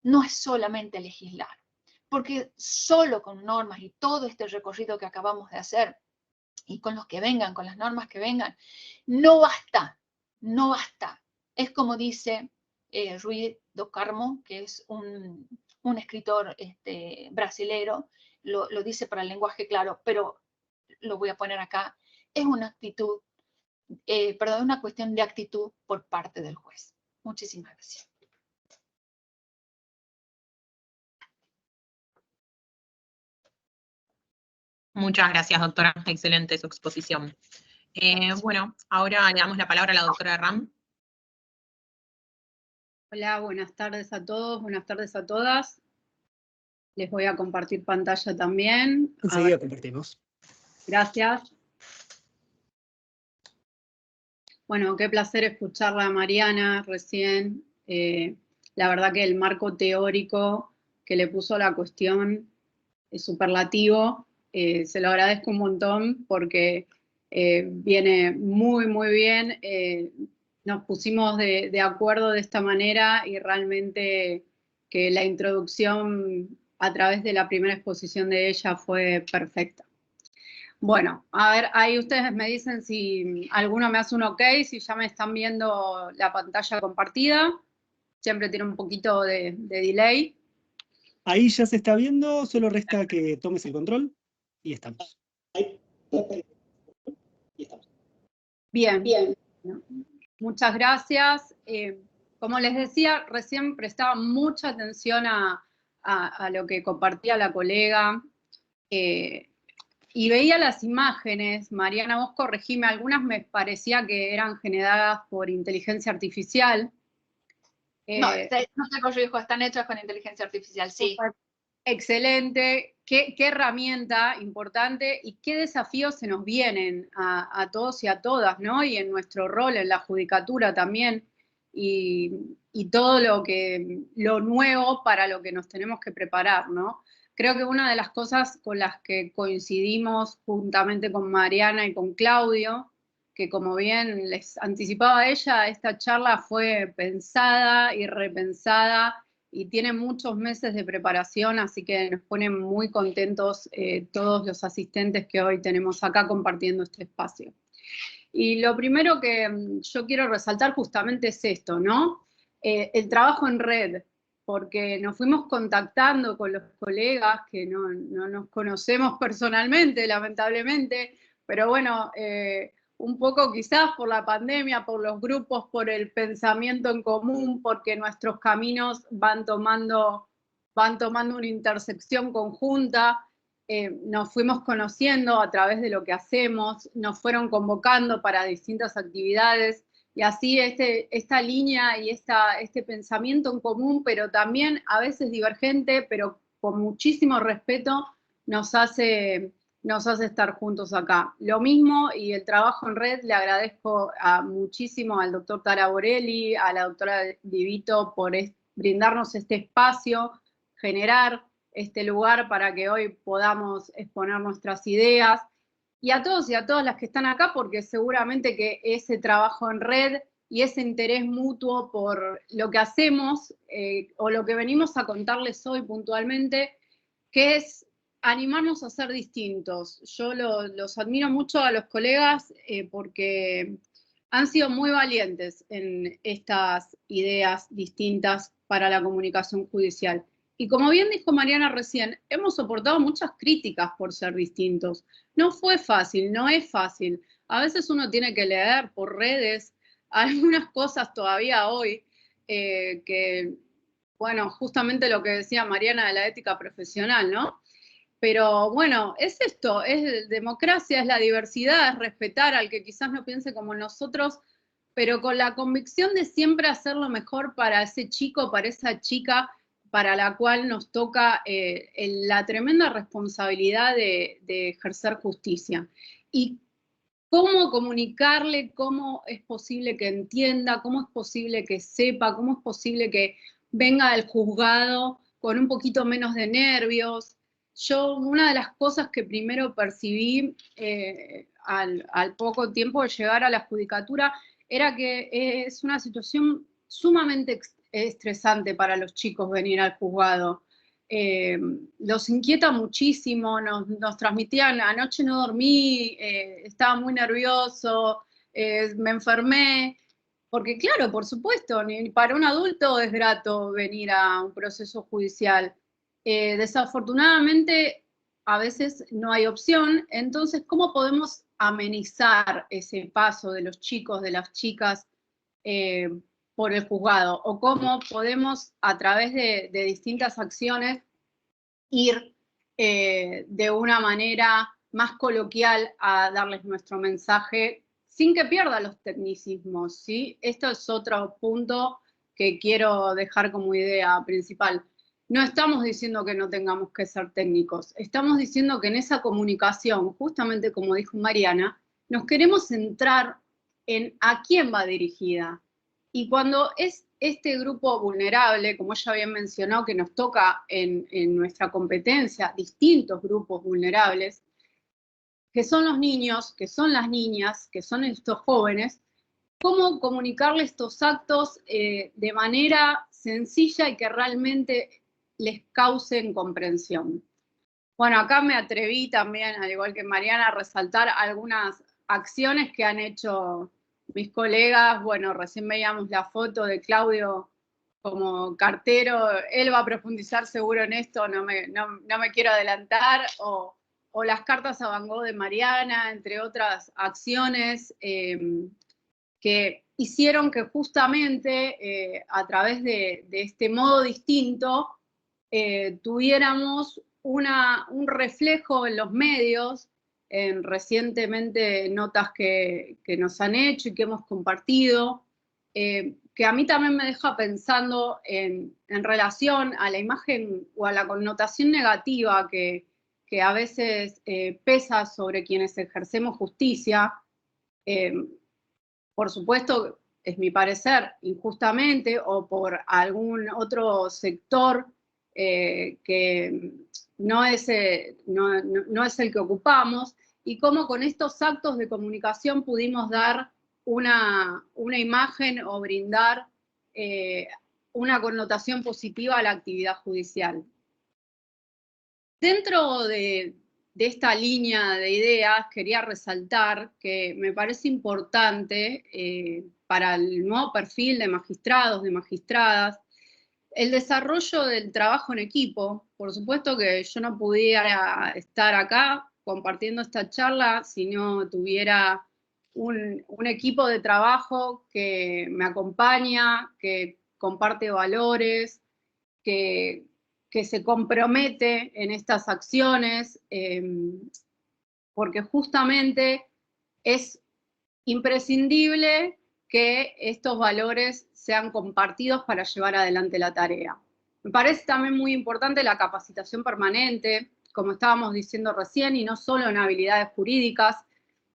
Speaker 4: no es solamente legislar, porque solo con normas y todo este recorrido que acabamos de hacer, y con los que vengan, con las normas que vengan, no basta, no basta. Es como dice Ruiz do Carmo, que es un escritor brasilero, lo dice para el lenguaje claro, pero lo voy a poner acá, es una actitud, una cuestión de actitud por parte del juez. Muchísimas gracias.
Speaker 3: Muchas gracias, doctora. Excelente su exposición. Bueno, ahora le damos la palabra a la doctora Ram.
Speaker 5: Hola, buenas tardes a todos, buenas tardes a todas. Les voy a compartir pantalla también.
Speaker 1: Enseguida compartimos.
Speaker 5: Gracias. Bueno, qué placer escucharla a Mariana recién. La verdad que el marco teórico que le puso la cuestión es superlativo. Se lo agradezco un montón porque viene muy, muy bien. Nos pusimos de acuerdo de esta manera, y realmente que la introducción a través de la primera exposición de ella fue perfecta. Bueno, a ver, ahí ustedes me dicen si alguno me hace un ok, si ya me están viendo la pantalla compartida. Siempre tiene un poquito de delay.
Speaker 1: Ahí ya se está viendo, solo resta que tomes el control y estamos.
Speaker 5: Bien. Muchas gracias. Como les decía, recién prestaba mucha atención a lo que compartía la colega. Y veía las imágenes, Mariana, vos corregime, algunas me parecía que eran generadas por inteligencia artificial.
Speaker 4: No te corrijo, están hechas con inteligencia artificial, sí.
Speaker 5: Excelente, qué herramienta importante y qué desafíos se nos vienen a todos y a todas, ¿no? Y en nuestro rol en la judicatura también, y todo lo nuevo para lo que nos tenemos que preparar, ¿no? Creo que una de las cosas con las que coincidimos juntamente con Mariana y con Claudio, que como bien les anticipaba ella, esta charla fue pensada y repensada y tiene muchos meses de preparación, así que nos ponen muy contentos todos los asistentes que hoy tenemos acá compartiendo este espacio. Y lo primero que yo quiero resaltar justamente es esto, ¿no? El trabajo en red, porque nos fuimos contactando con los colegas que no nos conocemos personalmente, lamentablemente, pero bueno, un poco quizás por la pandemia, por los grupos, por el pensamiento en común, porque nuestros caminos van tomando una intersección conjunta. Nos fuimos conociendo a través de lo que hacemos, nos fueron convocando para distintas actividades, y así esta línea y este pensamiento en común, pero también a veces divergente, pero con muchísimo respeto, nos hace estar juntos acá. Lo mismo, y el trabajo en red, le agradezco muchísimo al doctor Taraborelli, a la doctora Divito por brindarnos este espacio, generar este lugar para que hoy podamos exponer nuestras ideas, y a todos y a todas las que están acá, porque seguramente que ese trabajo en red y ese interés mutuo por lo que hacemos, o lo que venimos a contarles hoy puntualmente, que es animarnos a ser distintos. Yo los admiro mucho a los colegas porque han sido muy valientes en estas ideas distintas para la comunicación judicial. Y como bien dijo Mariana recién, hemos soportado muchas críticas por ser distintos. No fue fácil, no es fácil. A veces uno tiene que leer por redes algunas cosas todavía hoy que, bueno, justamente lo que decía Mariana de la ética profesional, ¿no? Pero bueno, es esto, es democracia, es la diversidad, es respetar al que quizás no piense como nosotros, pero con la convicción de siempre hacer lo mejor para ese chico, para esa chica, para la cual nos toca la tremenda responsabilidad de ejercer justicia. Y cómo comunicarle, cómo es posible que entienda, cómo es posible que sepa, cómo es posible que venga al juzgado con un poquito menos de nervios. Yo, una de las cosas que primero percibí al poco tiempo de llegar a la judicatura era que es una situación sumamente estresante para los chicos venir al juzgado. Los inquieta muchísimo, nos transmitían, anoche no dormí, estaba muy nervioso, me enfermé, porque claro, por supuesto, ni para un adulto es grato venir a un proceso judicial. Desafortunadamente, a veces no hay opción, entonces, ¿cómo podemos amenizar ese paso de los chicos, de las chicas, por el juzgado? ¿O cómo podemos, a través de distintas acciones, ir de una manera más coloquial a darles nuestro mensaje sin que pierda los tecnicismos, ¿sí? Esto es otro punto que quiero dejar como idea principal. No estamos diciendo que no tengamos que ser técnicos, estamos diciendo que en esa comunicación, justamente como dijo Mariana, nos queremos centrar en a quién va dirigida. Y cuando es este grupo vulnerable, como ella bien mencionó, que nos toca en nuestra competencia, distintos grupos vulnerables, que son los niños, que son las niñas, que son estos jóvenes, cómo comunicarles estos actos de manera sencilla y que realmente les causen comprensión. Bueno, acá me atreví también, al igual que Mariana, a resaltar algunas acciones que han hecho mis colegas. Bueno, recién veíamos la foto de Claudio como cartero, él va a profundizar seguro en esto, no me quiero adelantar, o las cartas a Van Gogh de Mariana, entre otras acciones que hicieron que justamente a través de este modo distinto tuviéramos un reflejo en los medios, en recientemente notas que nos han hecho y que hemos compartido, que a mí también me deja pensando en relación a la imagen o a la connotación negativa que a veces pesa sobre quienes ejercemos justicia. Por supuesto, es mi parecer, injustamente o por algún otro sector que no es el que ocupamos, y cómo con estos actos de comunicación pudimos dar una imagen o brindar una connotación positiva a la actividad judicial. Dentro de esta línea de ideas, quería resaltar que me parece importante para el nuevo perfil de magistrados, de magistradas, el desarrollo del trabajo en equipo. Por supuesto que yo no pudiera estar acá compartiendo esta charla si no tuviera un equipo de trabajo que me acompaña, que comparte valores, que se compromete en estas acciones, porque justamente es imprescindible que estos valores sean compartidos para llevar adelante la tarea. Me parece también muy importante la capacitación permanente, como estábamos diciendo recién, y no solo en habilidades jurídicas,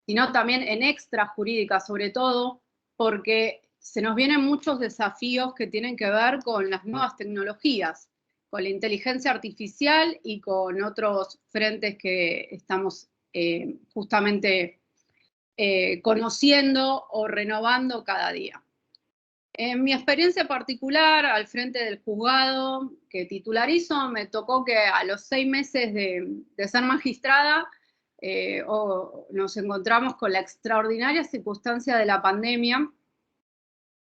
Speaker 5: sino también en extrajurídicas, sobre todo, porque se nos vienen muchos desafíos que tienen que ver con las nuevas tecnologías, con la inteligencia artificial y con otros frentes que estamos justamente conociendo o renovando cada día. En mi experiencia particular, al frente del juzgado que titularizo, me tocó que a los 6 meses de ser magistrada o nos encontramos con la extraordinaria circunstancia de la pandemia,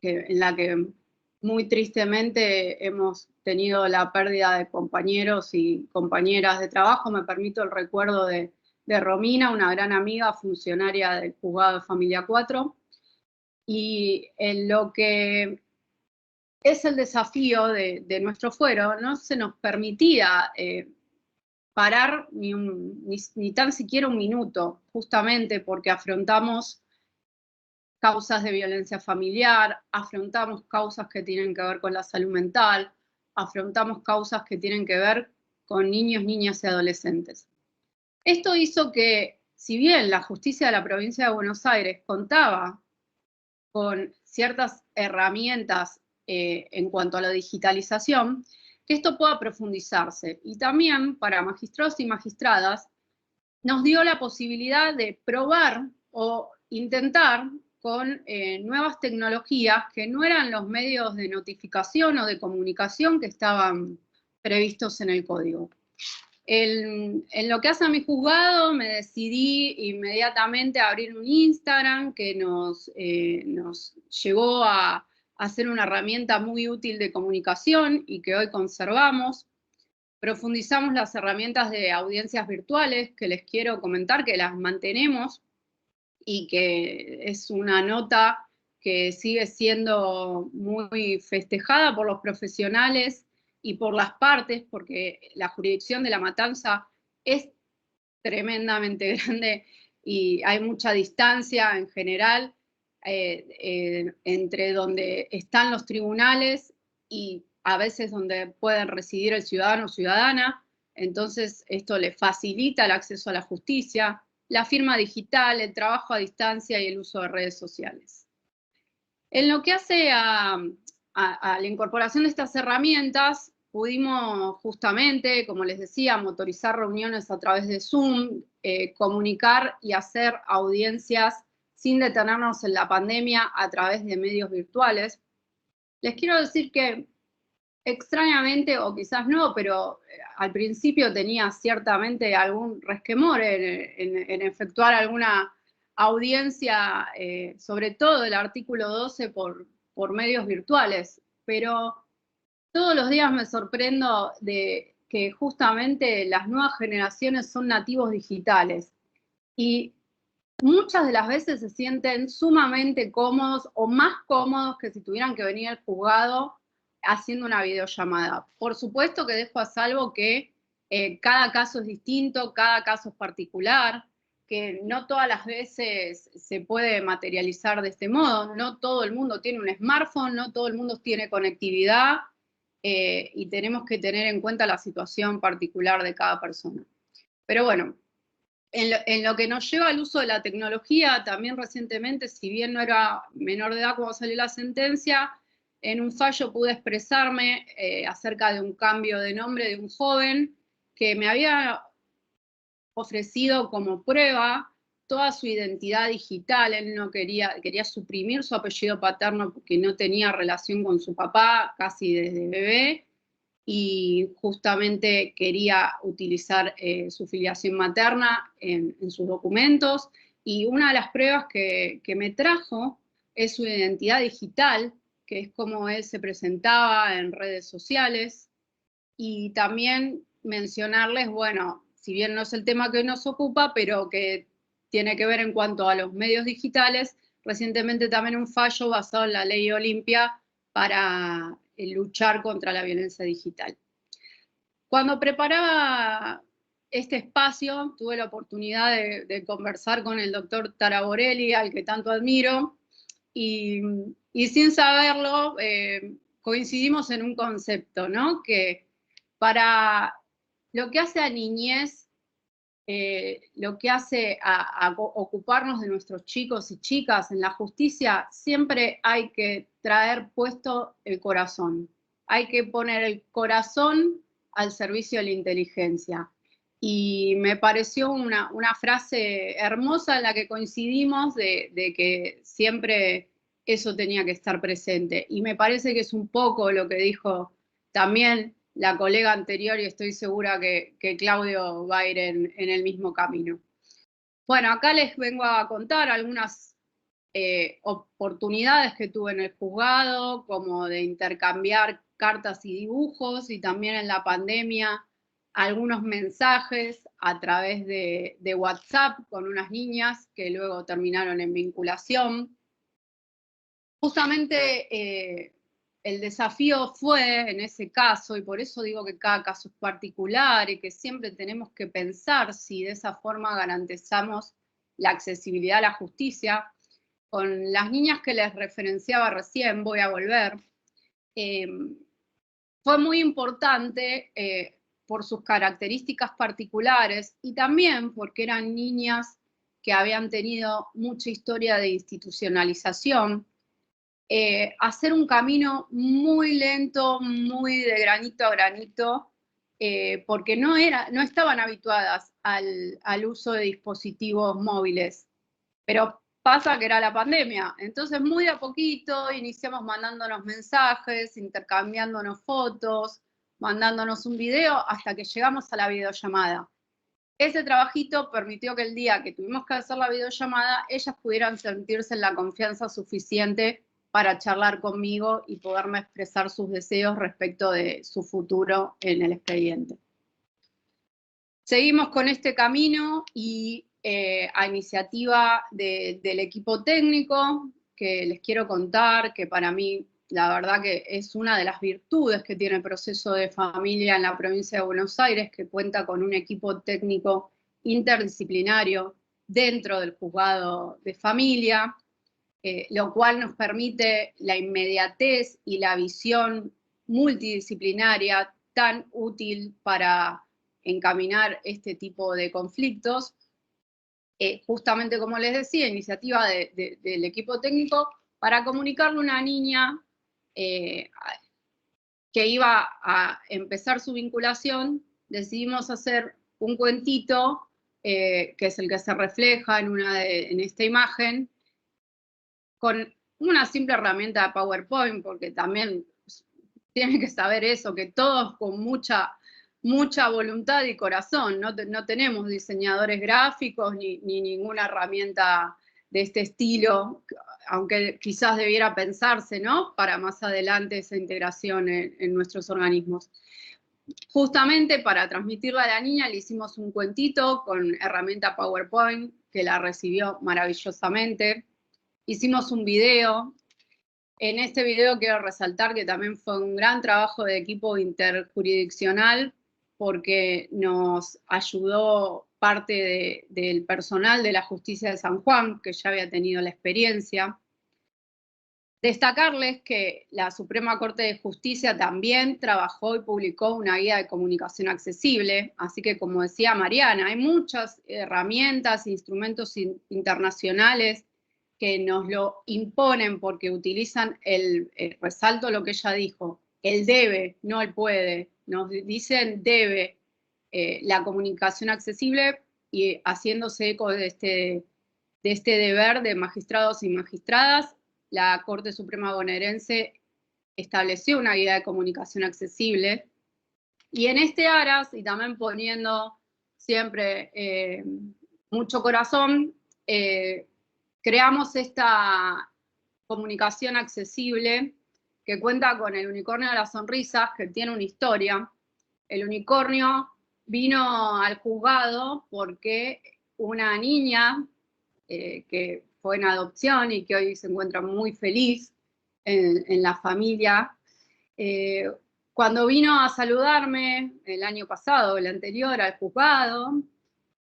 Speaker 5: en la que muy tristemente hemos tenido la pérdida de compañeros y compañeras de trabajo. Me permito el recuerdo de Romina, una gran amiga, funcionaria del Juzgado de Familia 4, y en lo que es el desafío de nuestro fuero, no se nos permitía parar ni tan siquiera un minuto, justamente porque afrontamos causas de violencia familiar, afrontamos causas que tienen que ver con la salud mental, afrontamos causas que tienen que ver con niños, niñas y adolescentes. Esto hizo que, si bien la justicia de la provincia de Buenos Aires contaba con ciertas herramientas en cuanto a la digitalización, que esto pueda profundizarse. Y también para magistrados y magistradas nos dio la posibilidad de probar o intentar con nuevas tecnologías que no eran los medios de notificación o de comunicación que estaban previstos en el código. En lo que hace a mi juzgado, me decidí inmediatamente a abrir un Instagram que nos llegó a ser una herramienta muy útil de comunicación y que hoy conservamos. Profundizamos las herramientas de audiencias virtuales, que les quiero comentar que las mantenemos y que es una nota que sigue siendo muy festejada por los profesionales y por las partes, porque la jurisdicción de La Matanza es tremendamente grande y hay mucha distancia en general entre donde están los tribunales y a veces donde pueden residir el ciudadano o ciudadana. Entonces esto le facilita el acceso a la justicia, la firma digital, el trabajo a distancia y el uso de redes sociales. En lo que hace a la incorporación de estas herramientas, pudimos justamente, como les decía, motorizar reuniones a través de Zoom, comunicar y hacer audiencias sin detenernos en la pandemia a través de medios virtuales. Les quiero decir que extrañamente, o quizás no, pero al principio tenía ciertamente algún resquemor en efectuar alguna audiencia, sobre todo el artículo 12 por medios virtuales, pero todos los días me sorprendo de que justamente las nuevas generaciones son nativos digitales y muchas de las veces se sienten sumamente cómodos o más cómodos que si tuvieran que venir al juzgado haciendo una videollamada. Por supuesto que dejo a salvo que cada caso es distinto, cada caso es particular, que no todas las veces se puede materializar de este modo. No todo el mundo tiene un smartphone, no todo el mundo tiene conectividad y tenemos que tener en cuenta la situación particular de cada persona. Pero bueno, en lo que nos lleva al uso de la tecnología, también recientemente, si bien no era menor de edad cuando salió la sentencia, en un fallo pude expresarme acerca de un cambio de nombre de un joven que me había ofrecido como prueba toda su identidad digital. Él no quería suprimir su apellido paterno porque no tenía relación con su papá casi desde bebé y justamente quería utilizar su filiación materna en sus documentos. Y una de las pruebas que me trajo es su identidad digital, que es como él se presentaba en redes sociales. Y también mencionarles, bueno, si bien no es el tema que hoy nos ocupa, pero que tiene que ver en cuanto a los medios digitales, recientemente también un fallo basado en la ley Olimpia para luchar contra la violencia digital. Cuando preparaba este espacio, tuve la oportunidad de conversar con el doctor Taraborelli, al que tanto admiro, y sin saberlo, coincidimos en un concepto, ¿no? Que para lo que hace a niñez, lo que hace a ocuparnos de nuestros chicos y chicas en la justicia, siempre hay que traer puesto el corazón. Hay que poner el corazón al servicio de la inteligencia. Y me pareció una frase hermosa en la que coincidimos de que siempre eso tenía que estar presente. Y me parece que es un poco lo que dijo también la colega anterior y estoy segura que Claudio va a ir en el mismo camino. Bueno, acá les vengo a contar algunas oportunidades que tuve en el juzgado, como de intercambiar cartas y dibujos, y también en la pandemia algunos mensajes a través de WhatsApp con unas niñas que luego terminaron en vinculación. Justamente el desafío fue en ese caso, y por eso digo que cada caso es particular y que siempre tenemos que pensar si de esa forma garantizamos la accesibilidad a la justicia. Con las niñas que les referenciaba recién, voy a volver, fue muy importante por sus características particulares y también porque eran niñas que habían tenido mucha historia de institucionalización, hacer un camino muy lento, muy de granito a granito, porque no estaban habituadas al uso de dispositivos móviles. Pero pasa que era la pandemia, entonces muy de a poquito iniciamos mandándonos mensajes, intercambiándonos fotos, mandándonos un video, hasta que llegamos a la videollamada. Ese trabajito permitió que el día que tuvimos que hacer la videollamada, ellas pudieran sentirse en la confianza suficiente para charlar conmigo y poderme expresar sus deseos respecto de su futuro en el expediente. Seguimos con este camino y a iniciativa del equipo técnico, que les quiero contar, que para mí la verdad que es una de las virtudes que tiene el proceso de familia en la provincia de Buenos Aires, que cuenta con un equipo técnico interdisciplinario dentro del juzgado de familia, lo cual nos permite la inmediatez y la visión multidisciplinaria tan útil para encaminar este tipo de conflictos. Justamente como les decía, iniciativa del equipo técnico para comunicarle a una niña que iba a empezar su vinculación, decidimos hacer un cuentito, que es el que se refleja en esta imagen, con una simple herramienta de PowerPoint, porque también tienen que saber eso, que todos con mucha voluntad y corazón, no tenemos diseñadores gráficos ni ninguna herramienta de este estilo, aunque quizás debiera pensarse, ¿no?, para más adelante esa integración en nuestros organismos. Justamente para transmitirla a la niña le hicimos un cuentito con herramienta PowerPoint, que la recibió maravillosamente. Hicimos un video. En este video quiero resaltar que también fue un gran trabajo de equipo interjurisdiccional, porque nos ayudó parte del personal de la Justicia de San Juan, que ya había tenido la experiencia. Destacarles que la Suprema Corte de Justicia también trabajó y publicó una guía de comunicación accesible, así que, como decía Mariana, hay muchas herramientas, instrumentos internacionales que nos lo imponen porque utilizan resalto lo que ella dijo, el debe, no el puede. Nos dicen debe la comunicación accesible, y haciéndose eco de este deber de magistrados y magistradas, la Corte Suprema bonaerense estableció una guía de comunicación accesible. Y en este aras, y también poniendo siempre mucho corazón, creamos esta comunicación accesible que cuenta con el unicornio de las sonrisas, que tiene una historia. El unicornio vino al juzgado porque una niña que fue en adopción y que hoy se encuentra muy feliz en la familia, cuando vino a saludarme el año pasado, el anterior, al juzgado,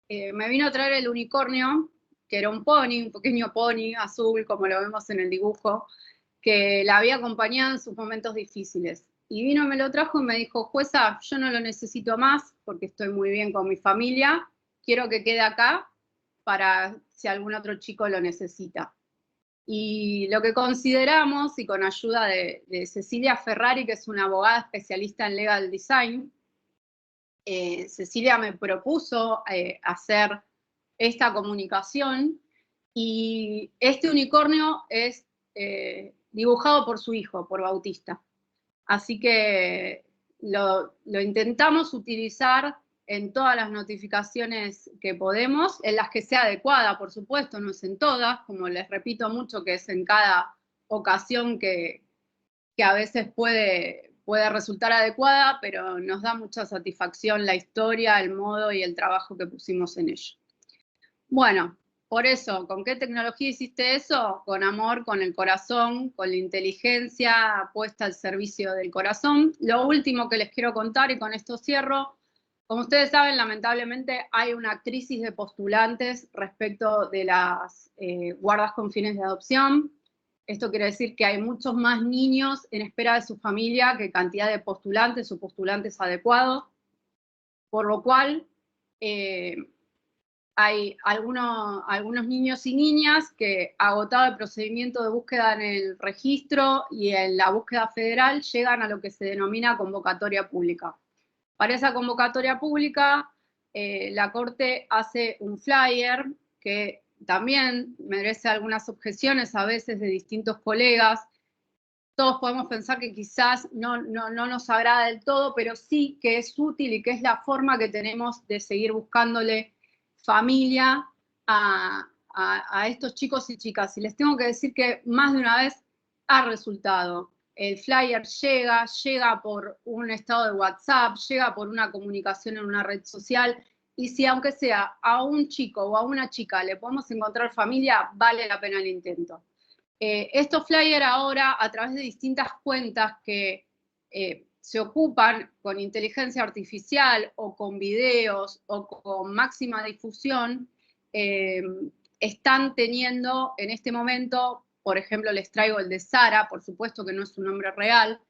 Speaker 5: me vino a traer el unicornio, que era un pony, un pequeño pony azul, como lo vemos en el dibujo, que la había acompañado en sus momentos difíciles. Y vino, me lo trajo y me dijo: jueza, yo no lo necesito más porque estoy muy bien con mi familia, quiero que quede acá para si algún otro chico lo necesita. Y lo que consideramos, y con ayuda de Cecilia Ferrari, que es una abogada especialista en legal design, Cecilia me propuso hacer esta comunicación, y este unicornio es dibujado por su hijo, por Bautista. Así que lo intentamos utilizar en todas las notificaciones que podemos, en las que sea adecuada, por supuesto, no es en todas, como les repito mucho, que es en cada ocasión que a veces puede resultar adecuada, pero nos da mucha satisfacción la historia, el modo y el trabajo que pusimos en ello. Bueno, por eso, ¿con qué tecnología hiciste eso? Con amor, con el corazón, con la inteligencia puesta al servicio del corazón. Lo último que les quiero contar, y con esto cierro, como ustedes saben, lamentablemente hay una crisis de postulantes respecto de las guardas con fines de adopción. Esto quiere decir que hay muchos más niños en espera de su familia que cantidad de postulantes o postulantes adecuados, por lo cual hay algunos niños y niñas que, agotado el procedimiento de búsqueda en el registro y en la búsqueda federal, llegan a lo que se denomina convocatoria pública. Para esa convocatoria pública, la Corte hace un flyer que también merece algunas objeciones a veces de distintos colegas. Todos podemos pensar que quizás no nos agrada del todo, pero sí que es útil y que es la forma que tenemos de seguir buscándole familia a estos chicos y chicas. Y les tengo que decir que más de una vez ha resultado. El flyer llega por un estado de WhatsApp, llega por una comunicación en una red social, y si aunque sea a un chico o a una chica le podemos encontrar familia, vale la pena el intento. Estos flyers ahora, a través de distintas cuentas que se ocupan con inteligencia artificial o con videos o con máxima difusión, están teniendo en este momento, por ejemplo, les traigo el de Sara, por supuesto que no es un nombre real,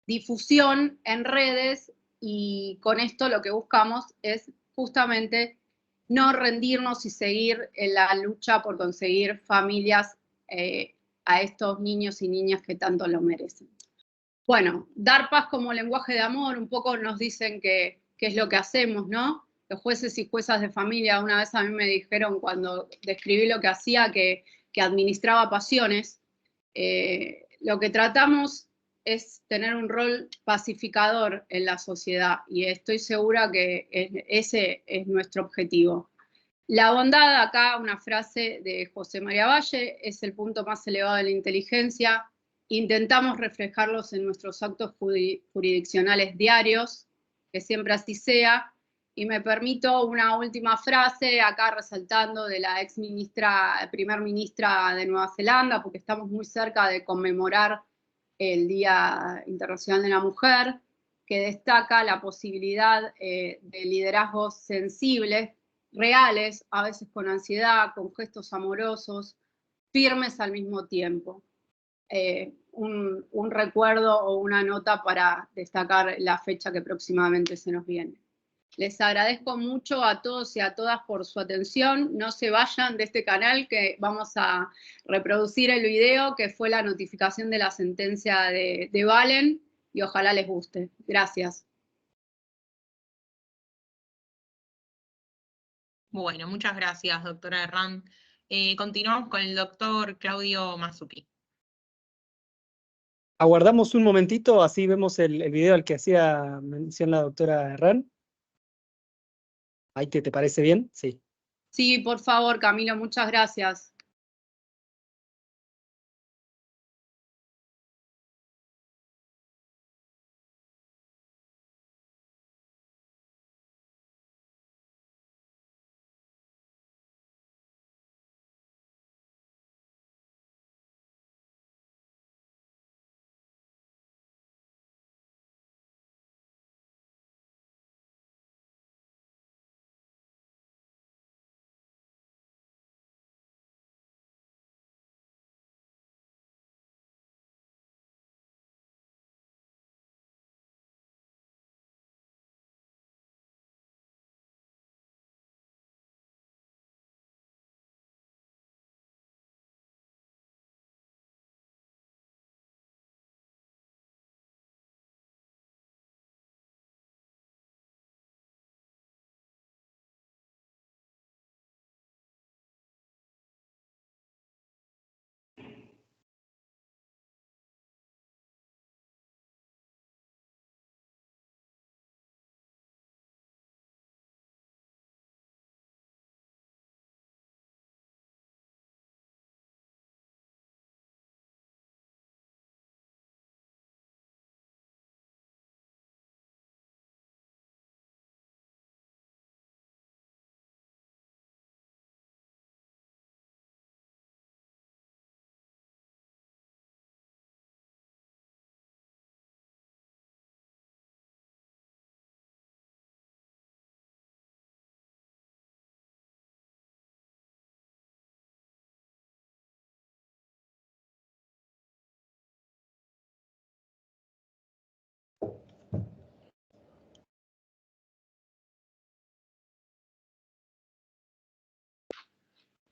Speaker 5: difusión en redes, y con esto lo que buscamos es justamente no rendirnos y seguir en la lucha por conseguir familias a estos niños y niñas que tanto lo merecen. Bueno, dar paz como lenguaje de amor, un poco nos dicen que es lo que hacemos, ¿no? Los jueces y juezas de familia una vez a mí me dijeron cuando describí lo que hacía que administraba pasiones. Lo que tratamos es tener un rol pacificador en la sociedad y estoy segura que ese es nuestro objetivo. La bondad, acá una frase de José María Valle, es el punto más elevado de la inteligencia. Intentamos reflejarlos en nuestros actos jurisdiccionales diarios, que siempre así sea. Y me permito una última frase, acá resaltando de la primer ministra de Nueva Zelanda, porque estamos muy cerca de conmemorar el Día Internacional de la Mujer, que destaca la posibilidad de liderazgos sensibles, reales, a veces con ansiedad, con gestos amorosos, firmes al mismo tiempo. Un recuerdo o una nota para destacar la fecha que próximamente se nos viene. Les agradezco mucho a todos y a todas por su atención. No se vayan de este canal, que vamos a reproducir el video que fue la notificación de la sentencia de Valen, y ojalá les guste. Gracias.
Speaker 3: Bueno, muchas gracias, doctora Herrán. Continuamos con el doctor Claudio Mazzucchi.
Speaker 1: Aguardamos un momentito, así vemos el video al que hacía mención la doctora Herrán. ¿Ahí te parece bien? Sí.
Speaker 5: Sí, por favor, Camilo, muchas gracias.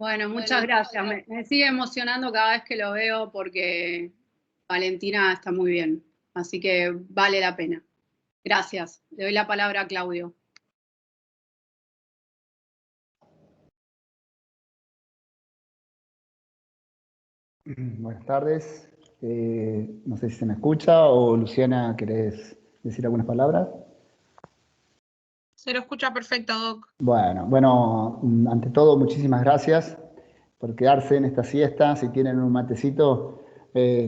Speaker 5: Bueno, muchas gracias. Me sigue emocionando cada vez que lo veo porque Valentina está muy bien. Así que vale la pena. Gracias. Le doy la palabra a Claudio.
Speaker 6: Buenas tardes. No sé si se me escucha o Luciana, ¿querés decir algunas palabras?
Speaker 3: Se lo escucha perfecto, Doc.
Speaker 6: Bueno, ante todo, muchísimas gracias por quedarse en esta siesta. Si tienen un matecito,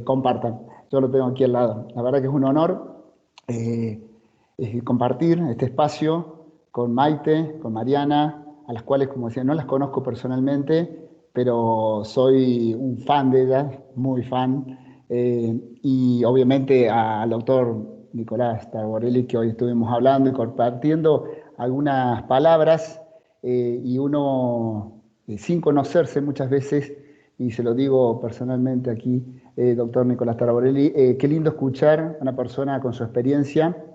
Speaker 6: compartan. Yo lo tengo aquí al lado. La verdad que es un honor compartir este espacio con Maite, con Mariana, a las cuales, como decía, no las conozco personalmente, pero soy un fan de ellas, muy fan. Y obviamente al doctor Nicolás Taborelli, que hoy estuvimos hablando y compartiendo algunas palabras, y uno sin conocerse muchas veces, y se lo digo personalmente aquí, doctor Nicolás Taborelli, qué lindo escuchar a una persona con su experiencia,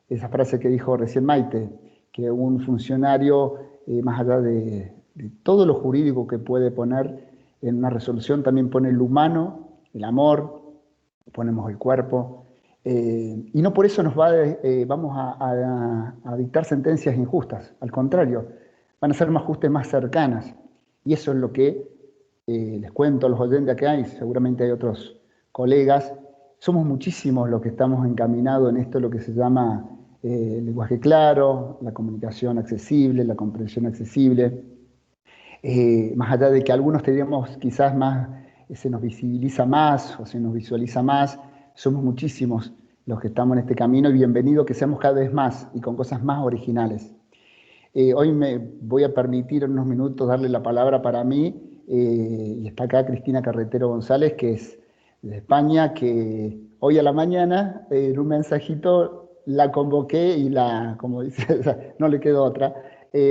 Speaker 6: esa frase que dijo recién Maite, que un funcionario, más allá de todo lo jurídico que puede poner en una resolución, también pone el humano, el amor, ponemos el cuerpo, y no por eso vamos a dictar sentencias injustas, al contrario, van a ser más justas, más cercanas, y eso es lo que les cuento a los oyentes que hay, seguramente hay otros colegas, somos muchísimos los que estamos encaminados en esto, lo que se llama el lenguaje claro, la comunicación accesible, la comprensión accesible, más allá de que algunos tendríamos quizás más, se nos visibiliza más o se nos visualiza más, somos muchísimos los que estamos en este camino y bienvenido que seamos cada vez más y con cosas más originales. Hoy me voy a permitir en unos minutos darle la palabra para mí, y está acá Cristina Carretero González, que es de España, que hoy a la mañana en un mensajito la convoqué y como dice, no le quedó otra.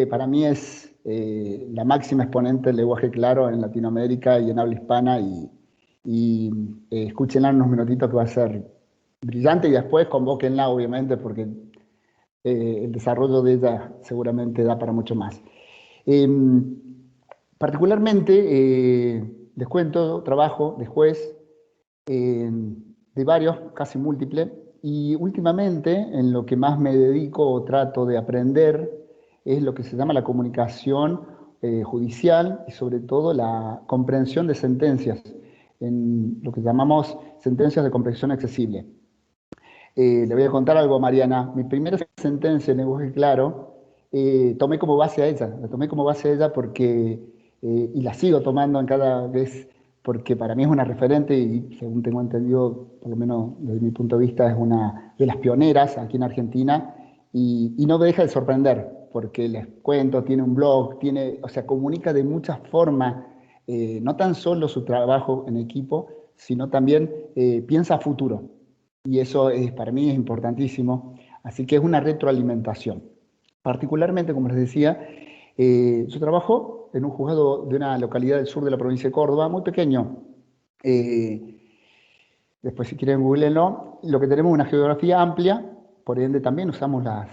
Speaker 6: Para mí es la máxima exponente del lenguaje claro en Latinoamérica y en habla hispana, y escúchenla en unos minutitos que va a ser brillante, y después convóquenla obviamente porque el desarrollo de ella seguramente da para mucho más. Particularmente, les cuento, trabajo de juez de varios, casi múltiples, y últimamente en lo que más me dedico o trato de aprender es lo que se llama la comunicación judicial y sobre todo la comprensión de sentencias, en lo que llamamos sentencias de comprensión accesible. Le voy a contar algo, Mariana. Mi primera sentencia en lenguaje claro, tomé como base a ella. La tomé como base a ella porque, y la sigo tomando en cada vez, porque para mí es una referente y según tengo entendido, por lo menos desde mi punto de vista, es una de las pioneras aquí en Argentina y no me deja de sorprender, porque les cuento, tiene un blog, o sea, comunica de muchas formas, no tan solo su trabajo en equipo, sino también piensa a futuro. Y eso para mí es importantísimo. Así que es una retroalimentación. Particularmente, como les decía, yo trabajo en un juzgado de una localidad del sur de la provincia de Córdoba, muy pequeño. Después, si quieren, googleenlo. Lo que tenemos es una geografía amplia, por ende también usamos las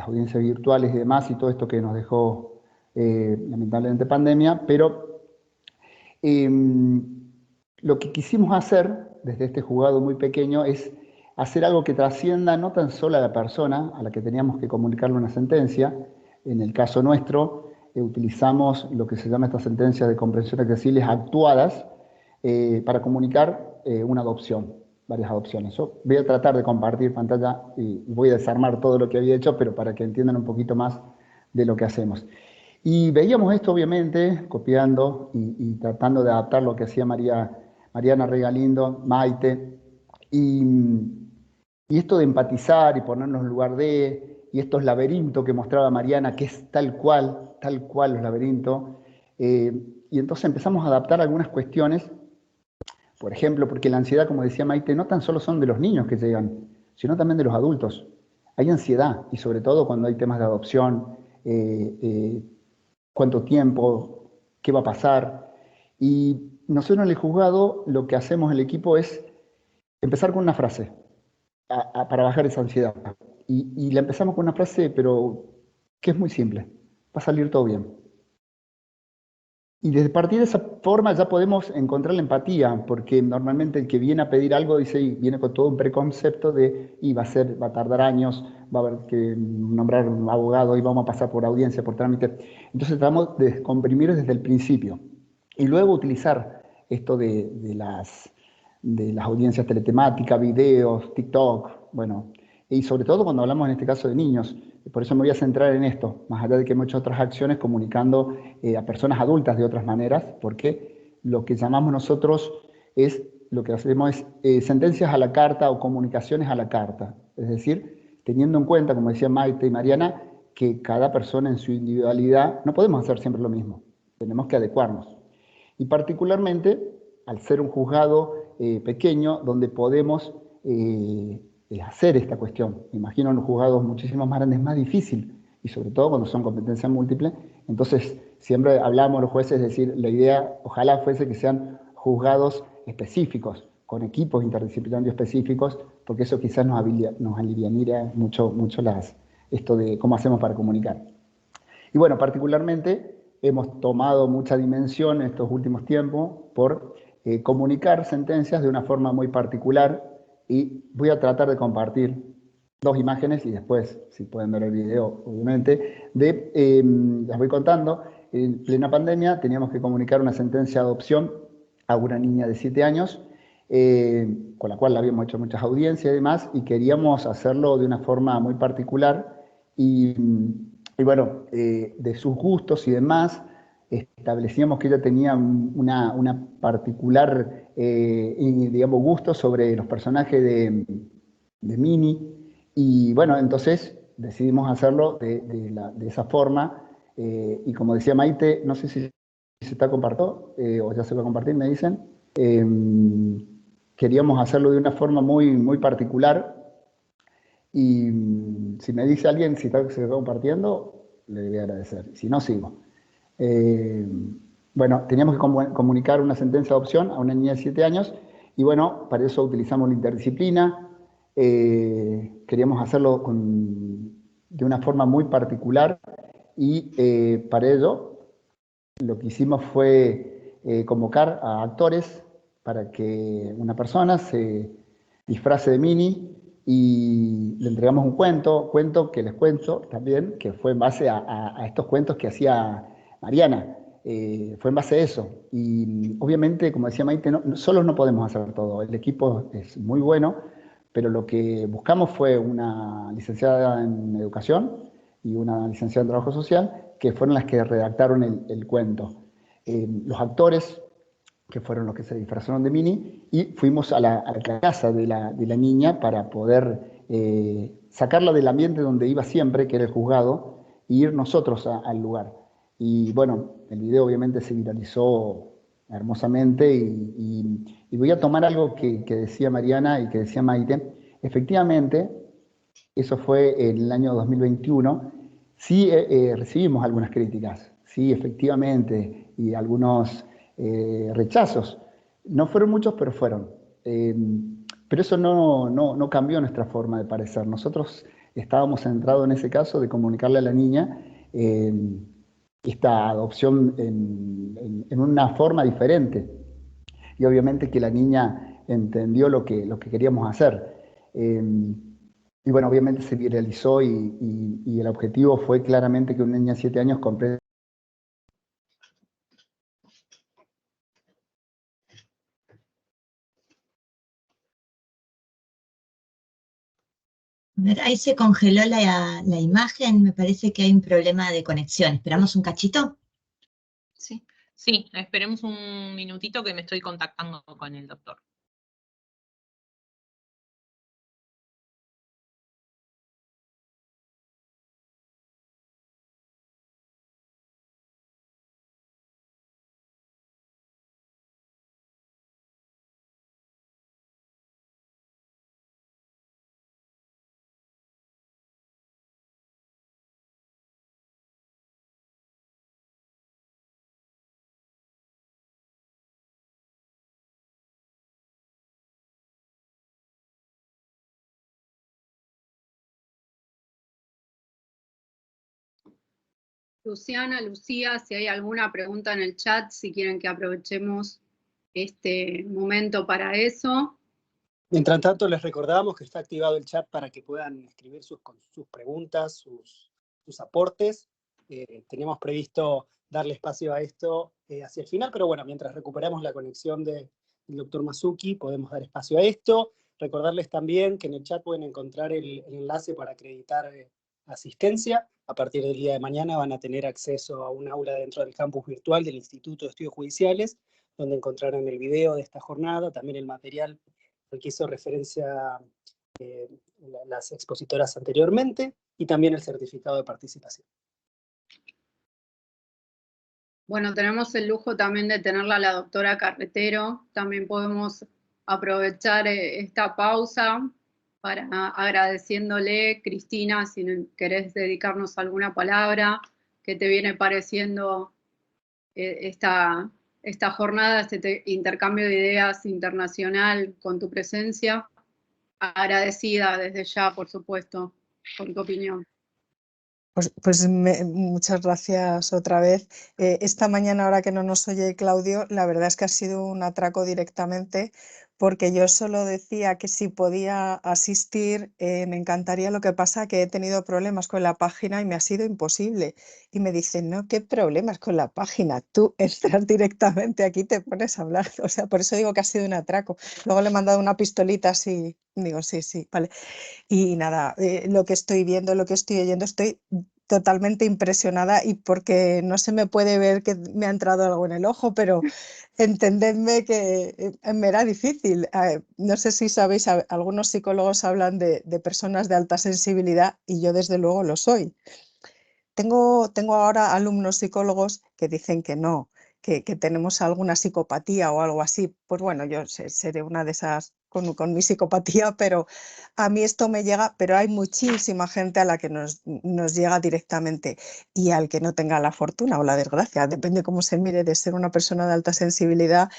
Speaker 6: audiencias virtuales y demás, y todo esto que nos dejó lamentablemente pandemia, pero lo que quisimos hacer desde este juzgado muy pequeño es hacer algo que trascienda no tan solo a la persona a la que teníamos que comunicarle una sentencia. En el caso nuestro, utilizamos lo que se llama estas sentencias de comprensión accesibles actuadas para comunicar una adopción, varias adopciones. Yo voy a tratar de compartir pantalla y voy a desarmar todo lo que había hecho, pero para que entiendan un poquito más de lo que hacemos. Y veíamos esto, obviamente, copiando y tratando de adaptar lo que hacía Mariana Regalindo, Maite, y esto de empatizar y ponernos en lugar de, y estos laberintos que mostraba Mariana, que es tal cual los laberintos, y entonces empezamos a adaptar algunas cuestiones, por ejemplo, porque la ansiedad, como decía Maite, no tan solo son de los niños que llegan, sino también de los adultos. Hay ansiedad, y sobre todo cuando hay temas de adopción, cuánto tiempo, qué va a pasar. Y nosotros en el juzgado lo que hacemos en el equipo es empezar con una frase para bajar esa ansiedad. Y la empezamos con una frase, pero que es muy simple. Va a salir todo bien. Y desde partir de esa forma ya podemos encontrar la empatía, porque normalmente el que viene a pedir algo dice, y viene con todo un preconcepto de, y va a tardar años, va a haber que nombrar un abogado y vamos a pasar por audiencia, por trámite. Entonces tratamos de descomprimir desde el principio y luego utilizar esto de las audiencias teletemáticas, videos, TikTok, bueno, y sobre todo cuando hablamos en este caso de niños. Por eso me voy a centrar en esto, más allá de que hemos hecho otras acciones comunicando a personas adultas de otras maneras, porque lo que llamamos nosotros lo que hacemos es sentencias a la carta o comunicaciones a la carta. Es decir, teniendo en cuenta, como decía Maite y Mariana, que cada persona en su individualidad no podemos hacer siempre lo mismo, tenemos que adecuarnos. Y particularmente al ser un juzgado pequeño donde podemos hacer esta cuestión. Me imagino en los juzgados muchísimo más grandes es más difícil, y sobre todo cuando son competencias múltiples. Entonces, siempre hablamos los jueces, es decir, la idea ojalá fuese que sean juzgados específicos, con equipos interdisciplinarios específicos, porque eso quizás nos aliviaría mucho esto de cómo hacemos para comunicar. Y bueno, particularmente hemos tomado mucha dimensión en estos últimos tiempos por comunicar sentencias de una forma muy particular, y voy a tratar de compartir dos imágenes y después, si pueden ver el video, obviamente, las voy contando. En plena pandemia teníamos que comunicar una sentencia de adopción a una niña de 7 años, con la cual habíamos hecho muchas audiencias y demás, y queríamos hacerlo de una forma muy particular. Y bueno, de sus gustos y demás, establecíamos que ella tenía una particular, digamos, gusto sobre los personajes de Minnie. Y bueno, entonces decidimos hacerlo de esa forma. Y como decía Maite, no sé si se está compartiendo o ya se va a compartir, me dicen. Queríamos hacerlo de una forma muy, muy particular. Y si me dice alguien si se está compartiendo, le voy a agradecer. Si no, sigo. Bueno, teníamos que comunicar una sentencia de adopción a una niña de 7 años, y bueno, para eso utilizamos la interdisciplina. Queríamos hacerlo de una forma muy particular, y para ello lo que hicimos fue convocar a actores para que una persona se disfrace de Minnie, y le entregamos un cuento que les cuento también, que fue en base a estos cuentos que hacía Mariana. Fue en base a eso. Y obviamente, como decía Maite, solos no podemos hacer todo. El equipo es muy bueno, pero lo que buscamos fue una licenciada en educación y una licenciada en trabajo social, que fueron las que redactaron el cuento. Los actores, que fueron los que se disfrazaron de Minnie, y fuimos a la casa de la niña para poder sacarla del ambiente donde iba siempre, que era el juzgado, e ir nosotros al lugar. Y bueno, el video obviamente se viralizó hermosamente, y voy a tomar algo que decía Mariana y que decía Maite. Efectivamente, eso fue en el año 2021. Sí, recibimos algunas críticas, sí, efectivamente, y algunos rechazos. No fueron muchos, pero fueron. Pero eso no cambió nuestra forma de parecer. Nosotros estábamos centrados en ese caso de comunicarle a la niña esta adopción en una forma diferente. Y obviamente que la niña entendió lo que queríamos hacer. Y bueno, obviamente se viralizó, y el objetivo fue claramente que una niña de 7 años comprenda.
Speaker 7: A ver, ahí se congeló la imagen, me parece que hay un problema de conexión. ¿Esperamos un cachito?
Speaker 4: Sí.
Speaker 3: Sí, esperemos un minutito que me estoy contactando con el doctor.
Speaker 5: Luciana, Lucía, si hay alguna pregunta en el chat, si quieren que aprovechemos este momento para eso.
Speaker 1: Mientras tanto, les recordamos que está activado el chat para que puedan escribir sus preguntas, sus aportes. Teníamos previsto darle espacio a esto hacia el final, pero bueno, mientras recuperamos la conexión del doctor Masucci, podemos dar espacio a esto. Recordarles también que en el chat pueden encontrar el enlace para acreditar asistencia. A partir del día de mañana van a tener acceso a un aula dentro del campus virtual del Instituto de Estudios Judiciales, donde encontrarán el video de esta jornada, también el material al que hizo referencia las expositoras anteriormente, y también el certificado de participación.
Speaker 5: Bueno, tenemos el lujo también de tenerla a la doctora Carretero. También podemos aprovechar esta pausa para agradeciéndole. Cristina, si querés dedicarnos alguna palabra, ¿qué te viene pareciendo esta jornada, este intercambio de ideas internacional con tu presencia? Agradecida desde ya, por supuesto, con tu opinión.
Speaker 8: Pues muchas gracias otra vez. Esta mañana, ahora que no nos oye Claudio, la verdad es que ha sido un atraco directamente, porque yo solo decía que si podía asistir, me encantaría. Lo que pasa que he tenido problemas con la página y me ha sido imposible. Y me dicen, no, ¿qué problemas con la página? Tú entras directamente aquí y te pones a hablar. O sea, por eso digo que ha sido un atraco. Luego le he mandado una pistolita así, digo, sí, vale. Y nada, lo que estoy viendo, lo que estoy oyendo, estoy totalmente impresionada, y porque no se me puede ver que me ha entrado algo en el ojo, pero entendedme que me era difícil. No sé si sabéis, algunos psicólogos hablan de personas de alta sensibilidad, y yo desde luego lo soy. Tengo ahora alumnos psicólogos que dicen que no, que tenemos alguna psicopatía o algo así. Pues bueno, yo seré una de esas con mi psicopatía, pero a mí esto me llega, pero hay muchísima gente a la que nos llega directamente, y al que no tenga la fortuna o la desgracia, depende cómo se mire, de ser una persona de alta sensibilidad.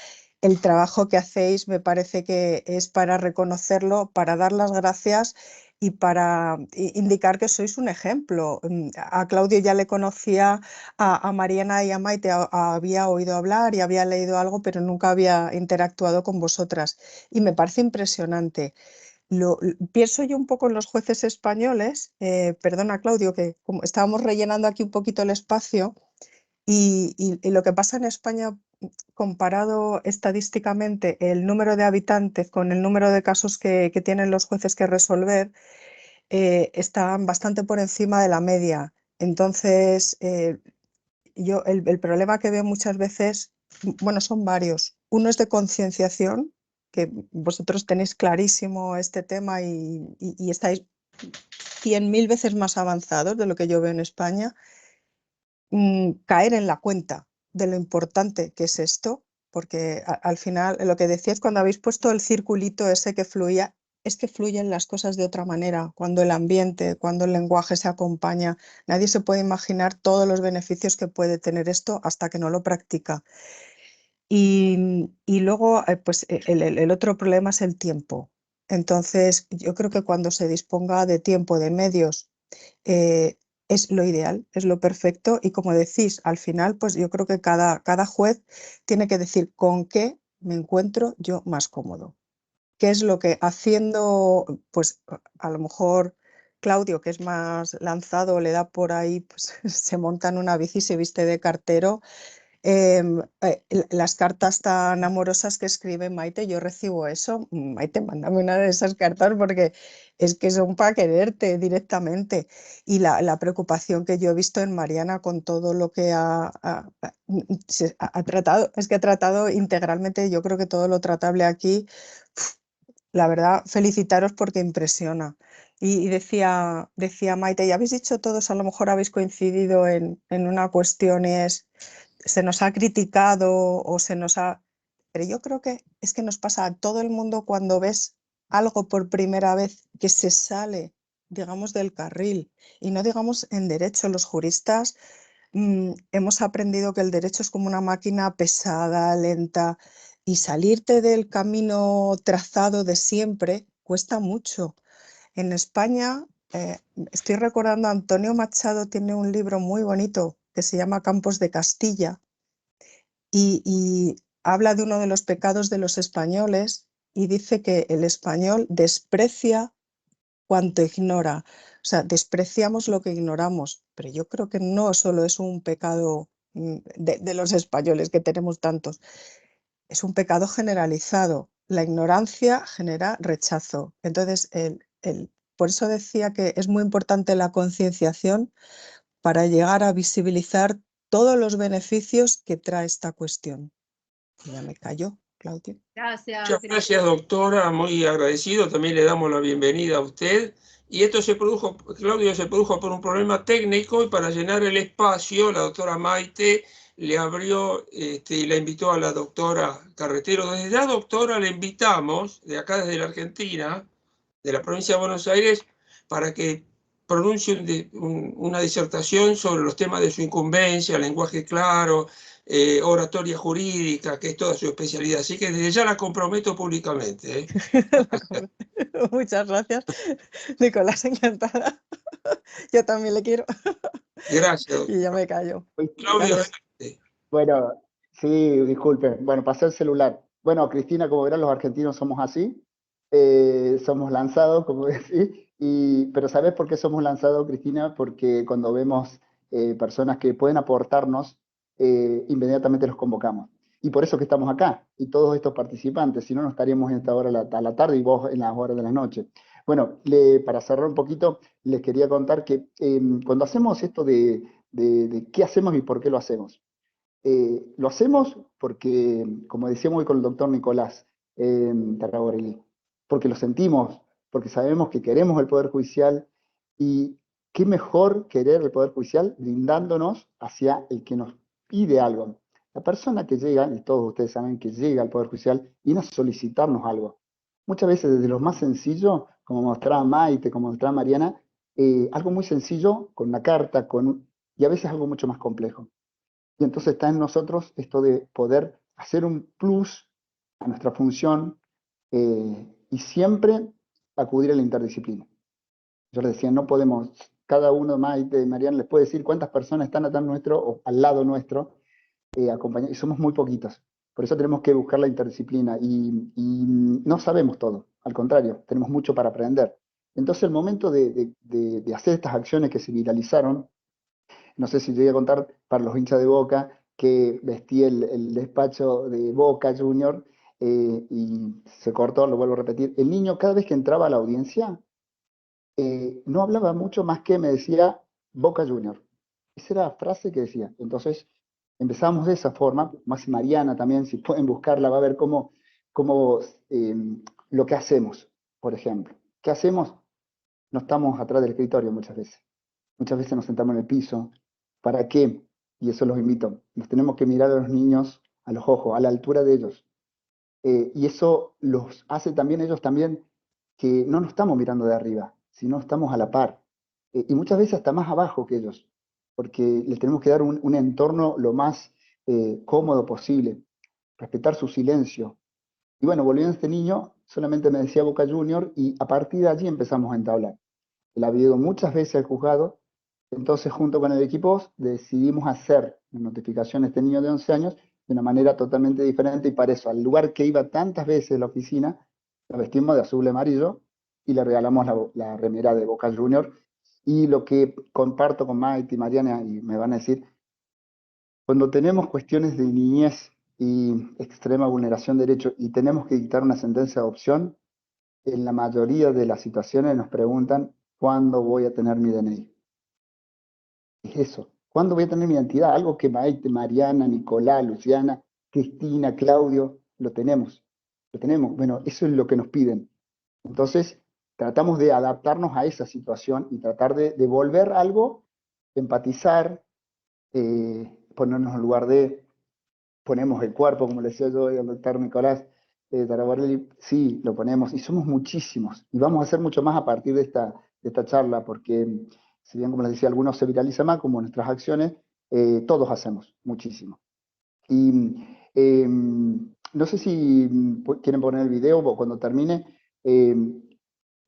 Speaker 8: El trabajo que hacéis me parece que es para reconocerlo, para dar las gracias y para indicar que sois un ejemplo. A Claudio ya le conocía, a Mariana y a Maite había oído hablar y había leído algo, pero nunca había interactuado con vosotras, y me parece impresionante. Pienso yo un poco en los jueces españoles. Perdona, Claudio, que como estábamos rellenando aquí un poquito el espacio, y lo que pasa en España, comparado estadísticamente el número de habitantes con el número de casos que tienen los jueces que resolver, están bastante por encima de la media. Entonces, yo el problema que veo muchas veces, bueno, son varios. Uno es de concienciación, que vosotros tenéis clarísimo este tema y estáis 100.000 veces más avanzados de lo que yo veo en España. Caer en la cuenta de lo importante que es esto, porque al final lo que decías cuando habéis puesto el circulito ese que fluía, es que fluyen las cosas de otra manera, cuando el ambiente, cuando el lenguaje se acompaña. Nadie se puede imaginar todos los beneficios que puede tener esto hasta que no lo practica. Y luego, pues el otro problema es el tiempo. Entonces, yo creo que cuando se disponga de tiempo, de medios, es lo ideal, es lo perfecto, y como decís, al final, pues yo creo que cada juez tiene que decir con qué me encuentro yo más cómodo. ¿Qué es lo que haciendo, pues a lo mejor Claudio, que es más lanzado, le da por ahí, pues se monta en una bici, se viste de cartero? Las cartas tan amorosas que escribe Maite, yo recibo eso. Maite, mándame una de esas cartas, porque es que son para quererte directamente. Y la preocupación que yo he visto en Mariana con todo lo que ha tratado, es que ha tratado integralmente, yo creo que todo lo tratable aquí. La verdad, felicitaros porque impresiona. Y decía Maite, y habéis dicho todos, a lo mejor habéis coincidido en una cuestión, y es, se nos ha criticado o se nos ha... Pero yo creo que es que nos pasa a todo el mundo cuando ves algo por primera vez que se sale, digamos, del carril. Y no digamos en derecho, los juristas hemos aprendido que el derecho es como una máquina pesada, lenta, y salirte del camino trazado de siempre cuesta mucho. En España, estoy recordando, Antonio Machado tiene un libro muy bonito que se llama Campos de Castilla y habla de uno de los pecados de los españoles y dice que el español desprecia cuanto ignora. O sea, despreciamos lo que ignoramos, pero yo creo que no solo es un pecado de los españoles, que tenemos tantos, es un pecado generalizado. La ignorancia genera rechazo. Entonces, por eso decía que es muy importante la concienciación para llegar a visibilizar todos los beneficios que trae esta cuestión. Ya me callo, Claudio.
Speaker 5: Gracias.
Speaker 2: Muchas gracias, doctora, muy agradecido. También le damos la bienvenida a usted. Y esto se produjo, Claudio, se produjo por un problema técnico, y para llenar el espacio, la doctora Maite le abrió y la invitó a la doctora Carretero. Desde ya, doctora, le invitamos, de acá desde la Argentina, de la provincia de Buenos Aires, para que pronuncie una disertación sobre los temas de su incumbencia, lenguaje claro, oratoria jurídica, que es toda su especialidad. Así que desde ya la comprometo públicamente.
Speaker 8: Muchas gracias, Nicolás, encantada. Yo también le quiero.
Speaker 2: Gracias.
Speaker 8: Y ya me callo.
Speaker 2: Claudio.
Speaker 6: Bueno, sí, disculpen. Bueno, pasé el celular. Bueno, Cristina, como verán, los argentinos somos así. Somos lanzados, como decís. Pero ¿sabes por qué somos lanzados, Cristina? Porque cuando vemos personas que pueden aportarnos, inmediatamente los convocamos. Y por eso que estamos acá, y todos estos participantes, si no, no estaríamos en esta hora a la tarde y vos en las horas de la noche. Bueno, para cerrar un poquito, les quería contar que cuando hacemos esto de qué hacemos y por qué lo hacemos porque, como decíamos hoy con el doctor Nicolás Tarraborelli, porque lo sentimos, porque sabemos que queremos el Poder Judicial, y qué mejor querer el Poder Judicial brindándonos hacia el que nos pide algo. La persona que llega, y todos ustedes saben que llega al Poder Judicial, viene a solicitarnos algo. Muchas veces desde lo más sencillo, como mostraba Maite, como mostraba Mariana, algo muy sencillo, con una carta, y a veces algo mucho más complejo. Y entonces está en nosotros esto de poder hacer un plus a nuestra función y siempre acudir a la interdisciplina. Yo les decía, no podemos, cada uno, Maite, Mariana, les puede decir cuántas personas están atrás nuestro o al lado nuestro, acompañando, y somos muy poquitos. Por eso tenemos que buscar la interdisciplina y no sabemos todo, al contrario, tenemos mucho para aprender. Entonces el momento de hacer estas acciones que se viralizaron, no sé si llegué a contar para los hinchas de Boca que vestí el despacho de Boca Junior y se cortó, lo vuelvo a repetir. El niño cada vez que entraba a la audiencia no hablaba mucho más que me decía Boca Junior. Esa era la frase que decía. Entonces empezamos de esa forma, más Mariana también, si pueden buscarla, va a ver cómo lo que hacemos, por ejemplo. ¿Qué hacemos? No estamos atrás del escritorio muchas veces. Muchas veces nos sentamos en el piso. ¿Para qué? Y eso los invito. Nos tenemos que mirar a los niños a los ojos, a la altura de ellos. Y eso los hace también ellos también que no nos estamos mirando de arriba, sino estamos a la par. Y muchas veces hasta más abajo que ellos, porque les tenemos que dar un entorno lo más cómodo posible, respetar su silencio. Y bueno, volviendo a este niño, solamente me decía Boca Junior y a partir de allí empezamos a entablar. Él ha ido muchas veces al juzgado. Entonces, junto con el equipo, decidimos hacer la notificación a este niño de 11 años de una manera totalmente diferente, y para eso, al lugar que iba tantas veces en la oficina, la vestimos de azul y amarillo y le regalamos la remera de Boca Junior. Y lo que comparto con Maite y Mariana, y me van a decir, cuando tenemos cuestiones de niñez y extrema vulneración de derechos y tenemos que dictar una sentencia de adopción, en la mayoría de las situaciones nos preguntan, ¿cuándo voy a tener mi DNI? Es eso. ¿Cuándo voy a tener mi identidad? Algo que Maite, Mariana, Nicolás, Luciana, Cristina, Claudio, lo tenemos. Lo tenemos. Bueno, eso es lo que nos piden. Entonces, tratamos de adaptarnos a esa situación y tratar de devolver algo, empatizar, ponernos en lugar de, ponemos el cuerpo, como le decía yo al doctor Nicolás Tarraborelli, sí, lo ponemos, y somos muchísimos. Y vamos a hacer mucho más a partir de esta charla, porque si bien, como les decía, algunos se viralizan más, como nuestras acciones, todos hacemos muchísimo. Y no sé si quieren poner el video o cuando termine.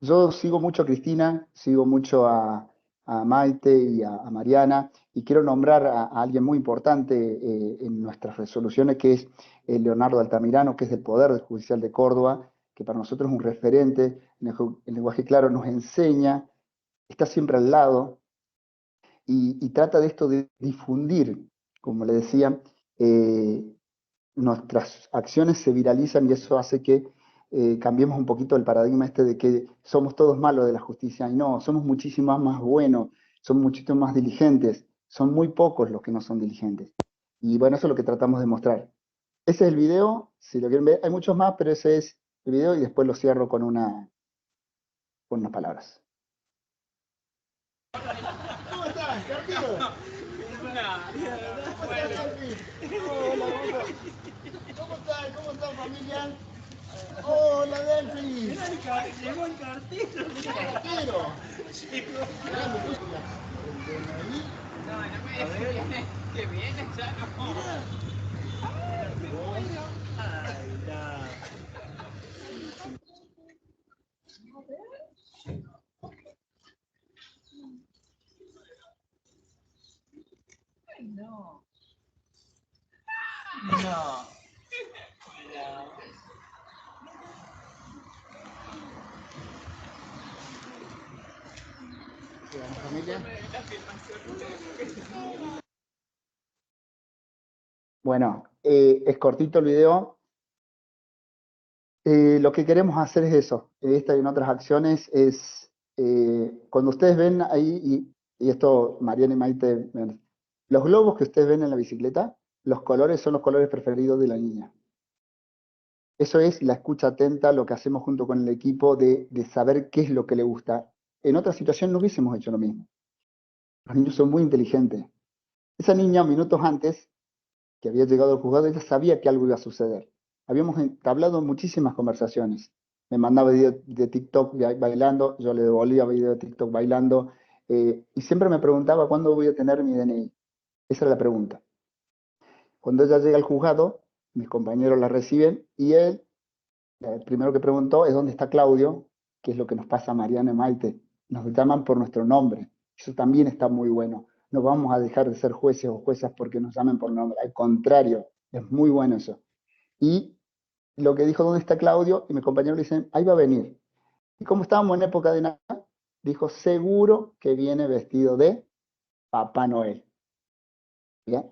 Speaker 6: Yo sigo mucho a Cristina, sigo mucho a a Maite y a Mariana, y quiero nombrar a alguien muy importante en nuestras resoluciones, que es Leonardo Altamirano, que es del Poder Judicial de Córdoba, que para nosotros es un referente, en el lenguaje claro nos enseña, está siempre al lado, y trata de esto de difundir, como le decía, nuestras acciones se viralizan y eso hace que cambiemos un poquito el paradigma este de que somos todos malos de la justicia, y no, somos muchísimo más buenos, somos muchísimo más diligentes, son muy pocos los que no son diligentes. Y bueno, eso es lo que tratamos de mostrar. Ese es el video, si lo quieren ver, hay muchos más, pero ese es el video y después lo cierro con unas palabras.
Speaker 9: ¿Cómo estás, Cartino? ¿Cómo estás, familia? Hola, Delphi. Llegó el cartero. ¿Cartero? No me viene, que viene ya no. Ay, no. Ay, no. No.
Speaker 6: Bueno, es cortito el video. Lo que queremos hacer es eso, esta y en otras acciones, es cuando ustedes ven ahí, y esto Mariana y Maite, los globos que ustedes ven en la bicicleta, los colores son los colores preferidos de la niña. Eso es la escucha atenta, lo que hacemos junto con el equipo de saber qué es lo que le gusta. En otra situación no hubiésemos hecho lo mismo. Los niños son muy inteligentes. Esa niña, minutos antes, que había llegado al juzgado, ella sabía que algo iba a suceder. Habíamos entablado muchísimas conversaciones. Me mandaba video de TikTok bailando, yo le devolvía video de TikTok bailando, y siempre me preguntaba cuándo voy a tener mi DNI. Esa era la pregunta. Cuando ella llega al juzgado, mis compañeros la reciben, y él, el primero que preguntó es ¿dónde está Claudio? Que es lo que nos pasa a Mariana y Maite. Nos llaman por nuestro nombre. Eso también está muy bueno. No vamos a dejar de ser jueces o juezas porque nos llamen por nombre. Al contrario, es muy bueno eso. Y lo que dijo, ¿dónde está Claudio? Y mis compañeros le dicen, ahí va a venir. Y como estábamos en época de Navidad, dijo, seguro que viene vestido de Papá Noel. ¿Bien?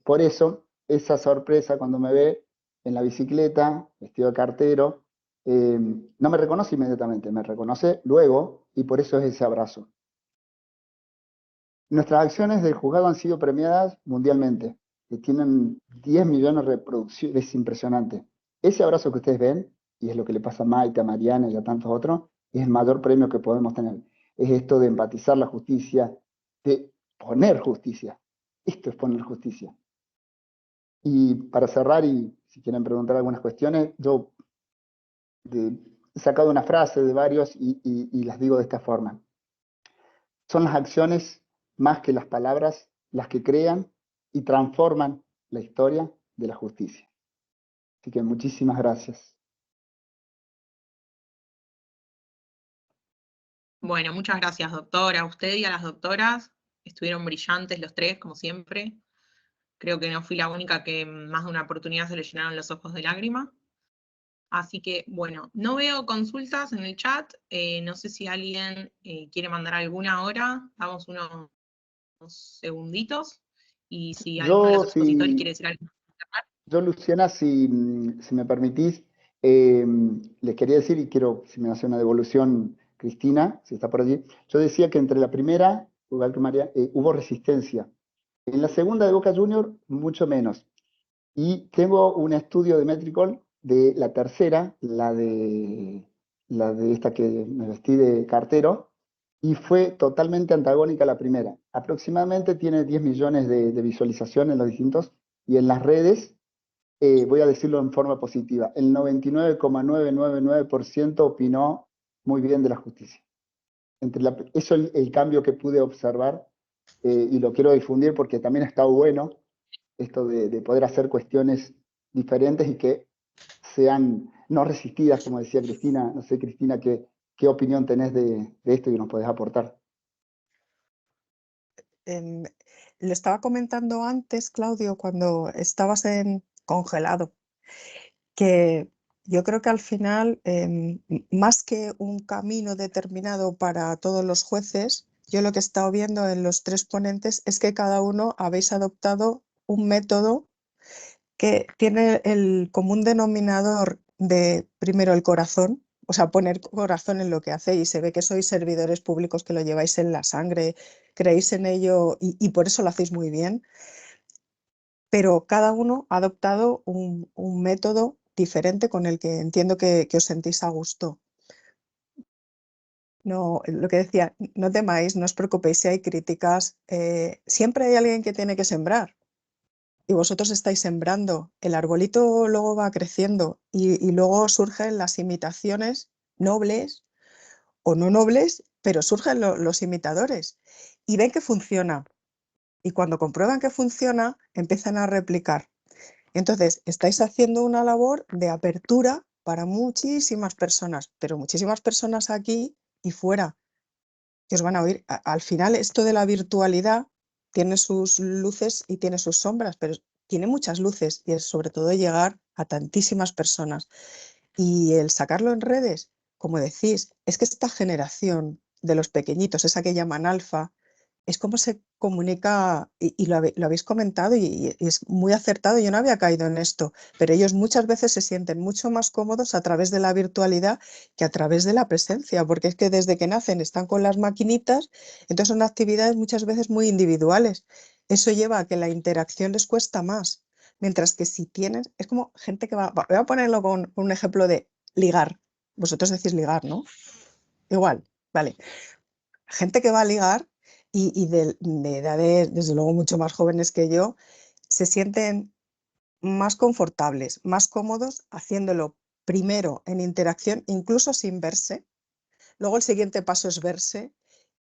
Speaker 6: Por eso, esa sorpresa cuando me ve en la bicicleta, vestido de cartero, no me reconoce inmediatamente, me reconoce luego, y por eso es ese abrazo. Nuestras acciones del juzgado han sido premiadas mundialmente, que tienen 10 millones de reproducciones, es impresionante. Ese abrazo que ustedes ven, y es lo que le pasa a Maite, a Mariana y a tantos otros, es el mayor premio que podemos tener. Es esto de empatizar la justicia, de poner justicia. Esto es poner justicia. Y para cerrar, y si quieren preguntar algunas cuestiones, yo he sacado una frase de varios y las digo de esta forma. Son las acciones más que las palabras las que crean y transforman la historia de la justicia. Así que muchísimas gracias.
Speaker 3: Bueno, muchas gracias, doctora. A usted y a las doctoras. Estuvieron brillantes los tres, como siempre. Creo que no fui la única que más de una oportunidad se le llenaron los ojos de lágrima. Así que, bueno, no veo consultas en el chat. No sé si alguien quiere mandar alguna ahora. Damos unos segunditos. Y si alguno de los expositores quiere decir algo.
Speaker 6: Yo, Luciana, si me permitís, les quería decir, y quiero, si me hace una devolución, Cristina, si está por allí, yo decía que entre la primera, igual que María, hubo resistencia. En la segunda de Boca Junior, mucho menos. Y tengo un estudio de Metricol de la tercera, la de esta que me vestí de cartero, y fue totalmente antagónica a la primera. Aproximadamente tiene 10 millones de visualizaciones en los distintos, y en las redes, voy a decirlo en forma positiva, el 99,999% opinó muy bien de la justicia. Eso es el cambio que pude observar, y lo quiero difundir porque también está bueno esto de poder hacer cuestiones diferentes y que sean no resistidas, como decía Cristina. No sé, Cristina, ¿qué opinión tenés de esto y nos podés aportar?
Speaker 8: lo estaba comentando antes, Claudio, cuando estabas en congelado, que yo creo que al final, más que un camino determinado para todos los jueces, yo lo que he estado viendo en los tres ponentes es que cada uno habéis adoptado un método que tiene el común denominador de, primero, el corazón, o sea, poner corazón en lo que hacéis. Se ve que sois servidores públicos, que lo lleváis en la sangre, creéis en ello y por eso lo hacéis muy bien. Pero cada uno ha adoptado un método diferente con el que entiendo que os sentís a gusto. No, lo que decía, no temáis, no os preocupéis si hay críticas. Siempre hay alguien que tiene que sembrar. Y vosotros estáis sembrando, el arbolito luego va creciendo y luego surgen las imitaciones nobles o no nobles, pero surgen los imitadores y ven que funciona. Y cuando comprueban que funciona, empiezan a replicar. Entonces, estáis haciendo una labor de apertura para muchísimas personas, pero muchísimas personas aquí y fuera, que os van a oír. Al final, esto de la virtualidad tiene sus luces y tiene sus sombras, pero tiene muchas luces y es sobre todo llegar a tantísimas personas. Y el sacarlo en redes, como decís, es que esta generación de los pequeñitos, esa que llaman alfa, es como se comunica, y lo habéis comentado y es muy acertado, yo no había caído en esto, pero ellos muchas veces se sienten mucho más cómodos a través de la virtualidad que a través de la presencia, porque es que desde que nacen están con las maquinitas, entonces son actividades muchas veces muy individuales. Eso lleva a que la interacción les cuesta más, mientras que si tienes, es como gente que voy a ponerlo con un ejemplo de ligar, vosotros decís ligar, ¿no? Igual, vale. Gente que va a ligar y de edades, desde luego, mucho más jóvenes que yo, se sienten más confortables, más cómodos haciéndolo primero en interacción, incluso sin verse. Luego el siguiente paso es verse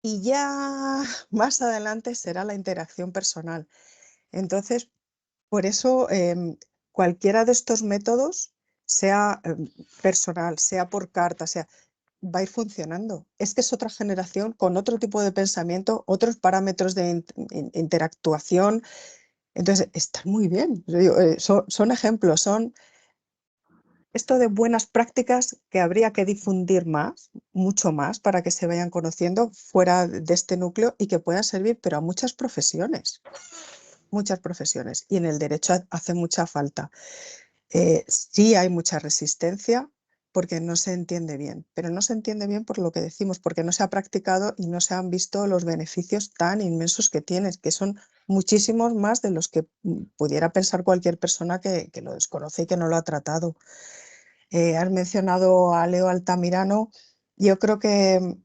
Speaker 8: y ya más adelante será la interacción personal. Entonces, por eso, cualquiera de estos métodos, sea personal, sea por carta, sea, va a ir funcionando. Es que es otra generación con otro tipo de pensamiento, otros parámetros de interactuación. Entonces, están muy bien. Yo digo, son ejemplos, son esto de buenas prácticas que habría que difundir más, mucho más, para que se vayan conociendo fuera de este núcleo y que puedan servir, pero a muchas profesiones. Muchas profesiones. Y en el derecho hace mucha falta. Sí hay mucha resistencia porque no se entiende bien, pero no se entiende bien por lo que decimos, porque no se ha practicado y no se han visto los beneficios tan inmensos que tienes, que son muchísimos más de los que pudiera pensar cualquier persona que lo desconoce y que no lo ha tratado. Has mencionado a Leo Altamirano. Yo creo que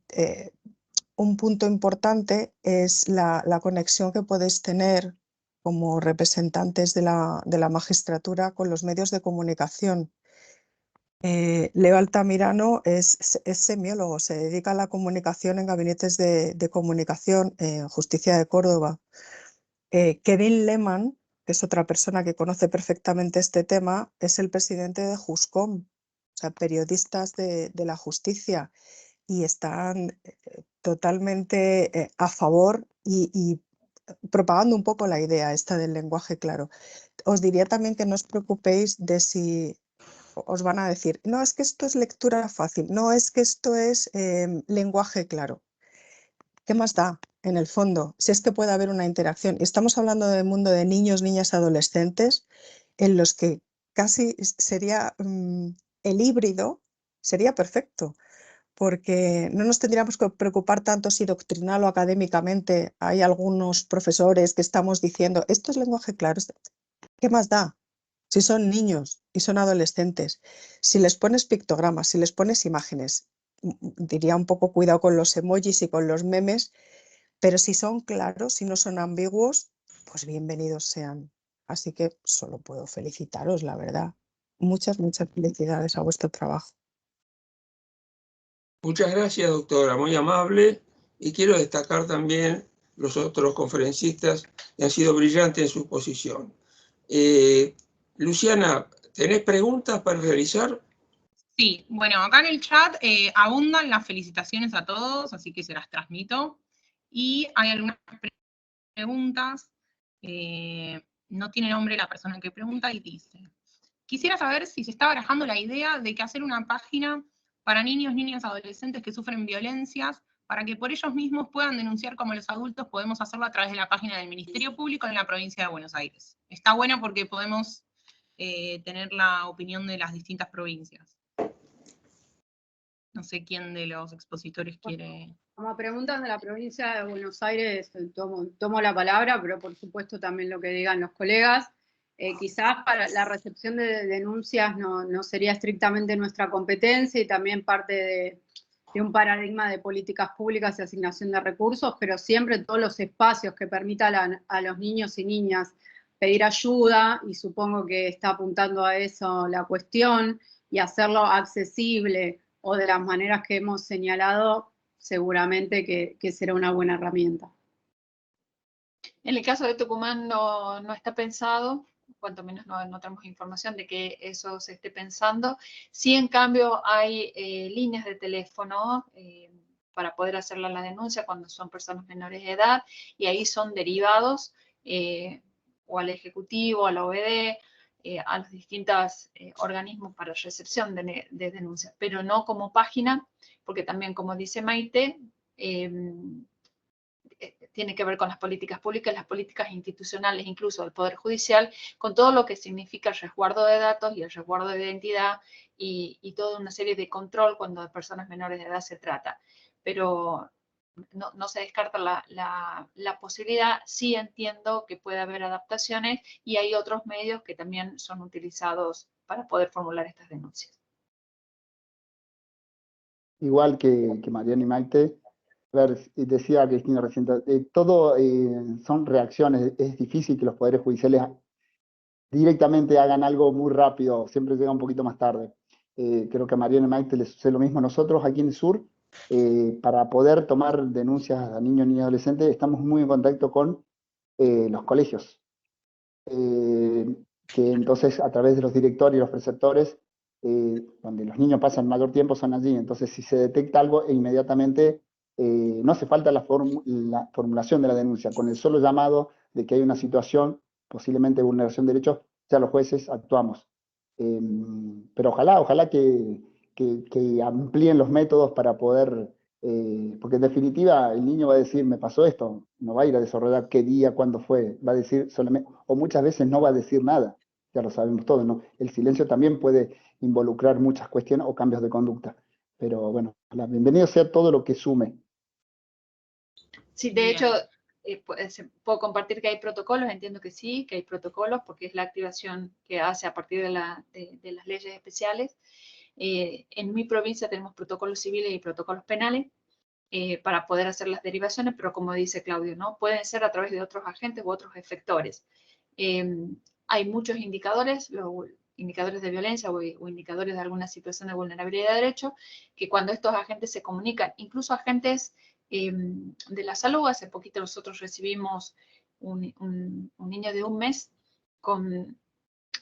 Speaker 8: un punto importante es la conexión que podéis tener como representantes de la magistratura con los medios de comunicación. Leo Altamirano es semiólogo, se dedica a la comunicación en gabinetes de comunicación en Justicia de Córdoba. Kevin Lehmann, que es otra persona que conoce perfectamente este tema, es el presidente de JUSCOM, o sea, periodistas de la justicia, y están totalmente a favor y propagando un poco la idea esta del lenguaje claro. Os diría también que no os preocupéis de si os van a decir, no, es que esto es lectura fácil, no, es que esto es lenguaje claro. ¿Qué más da en el fondo? Si es que puede haber una interacción. Estamos hablando del mundo de niños, niñas, adolescentes, en los que casi sería el híbrido, sería perfecto, porque no nos tendríamos que preocupar tanto si doctrinal o académicamente hay algunos profesores que estamos diciendo, esto es lenguaje claro. ¿Qué más da? Si son niños y son adolescentes, si les pones pictogramas, si les pones imágenes, diría un poco cuidado con los emojis y con los memes, pero si son claros, si no son ambiguos, pues bienvenidos sean. Así que solo puedo felicitaros, la verdad. Muchas, muchas felicidades a vuestro trabajo.
Speaker 2: Muchas gracias, doctora, muy amable. Y quiero destacar también los otros conferencistas que han sido brillantes en su posición. Luciana, ¿tenés preguntas para realizar?
Speaker 3: Sí, bueno, acá en el chat abundan las felicitaciones a todos, así que se las transmito. Y hay algunas preguntas. No tiene nombre la persona que pregunta y dice: quisiera saber si se está barajando la idea de que hacer una página para niños, niñas, adolescentes que sufren violencias, para que por ellos mismos puedan denunciar como los adultos podemos hacerlo a través de la página del Ministerio Público en la provincia de Buenos Aires. Está bueno porque podemos tener la opinión de las distintas provincias. No sé quién de los expositores quiere...
Speaker 5: Como preguntas de la provincia de Buenos Aires, tomo la palabra, pero por supuesto también lo que digan los colegas. Quizás para la recepción de denuncias no sería estrictamente nuestra competencia y también parte de un paradigma de políticas públicas y asignación de recursos, pero siempre todos los espacios que permitan a los niños y niñas pedir ayuda, y supongo que está apuntando a eso la cuestión, y hacerlo accesible o de las maneras que hemos señalado, seguramente que será una buena herramienta.
Speaker 4: En el caso de Tucumán no está pensado, cuanto menos no tenemos información de que eso se esté pensando. Sí, en cambio, hay líneas de teléfono para poder hacer la denuncia cuando son personas menores de edad, y ahí son derivados o al Ejecutivo, a la OBD, a los distintos organismos para recepción de denuncias, pero no como página, porque también, como dice Maite, tiene que ver con las políticas públicas, las políticas institucionales, incluso del Poder Judicial, con todo lo que significa el resguardo de datos y el resguardo de identidad y toda una serie de control cuando de personas menores de edad se trata. Pero no se descarta la posibilidad. Sí entiendo que puede haber adaptaciones y hay otros medios que también son utilizados para poder formular estas denuncias.
Speaker 6: Igual que Mariana y Maite, decía Cristina recién, todo son reacciones. Es difícil que los poderes judiciales directamente hagan algo muy rápido, siempre llega un poquito más tarde. Creo que a Mariana y Maite les sucede lo mismo. Nosotros aquí en el sur, para poder tomar denuncias a niños, niñas y adolescentes, estamos muy en contacto con los colegios. Que entonces a través de los directores y los preceptores, donde los niños pasan mayor tiempo, son allí. Entonces si se detecta algo, inmediatamente no hace falta la formulación de la denuncia. Con el solo llamado de que hay una situación, posiblemente de vulneración de derechos, ya los jueces actuamos. Pero ojalá que amplíen los métodos para poder, porque en definitiva el niño va a decir, me pasó esto, no va a ir a desarrollar qué día, cuándo fue, va a decir solamente, o muchas veces no va a decir nada, ya lo sabemos todos, ¿no? El silencio también puede involucrar muchas cuestiones o cambios de conducta, pero bueno, bienvenido sea todo lo que sume.
Speaker 4: Sí, de hecho, puedo compartir que hay protocolos, entiendo que sí, que hay protocolos, porque es la activación que hace a partir de las leyes especiales. En mi provincia tenemos protocolos civiles y protocolos penales para poder hacer las derivaciones, pero como dice Claudio, ¿no? Pueden ser a través de otros agentes u otros efectores. Hay muchos indicadores, los indicadores de violencia o indicadores de alguna situación de vulnerabilidad de derechos, que cuando estos agentes se comunican, incluso agentes de la salud, hace poquito nosotros recibimos un niño de 1 mes con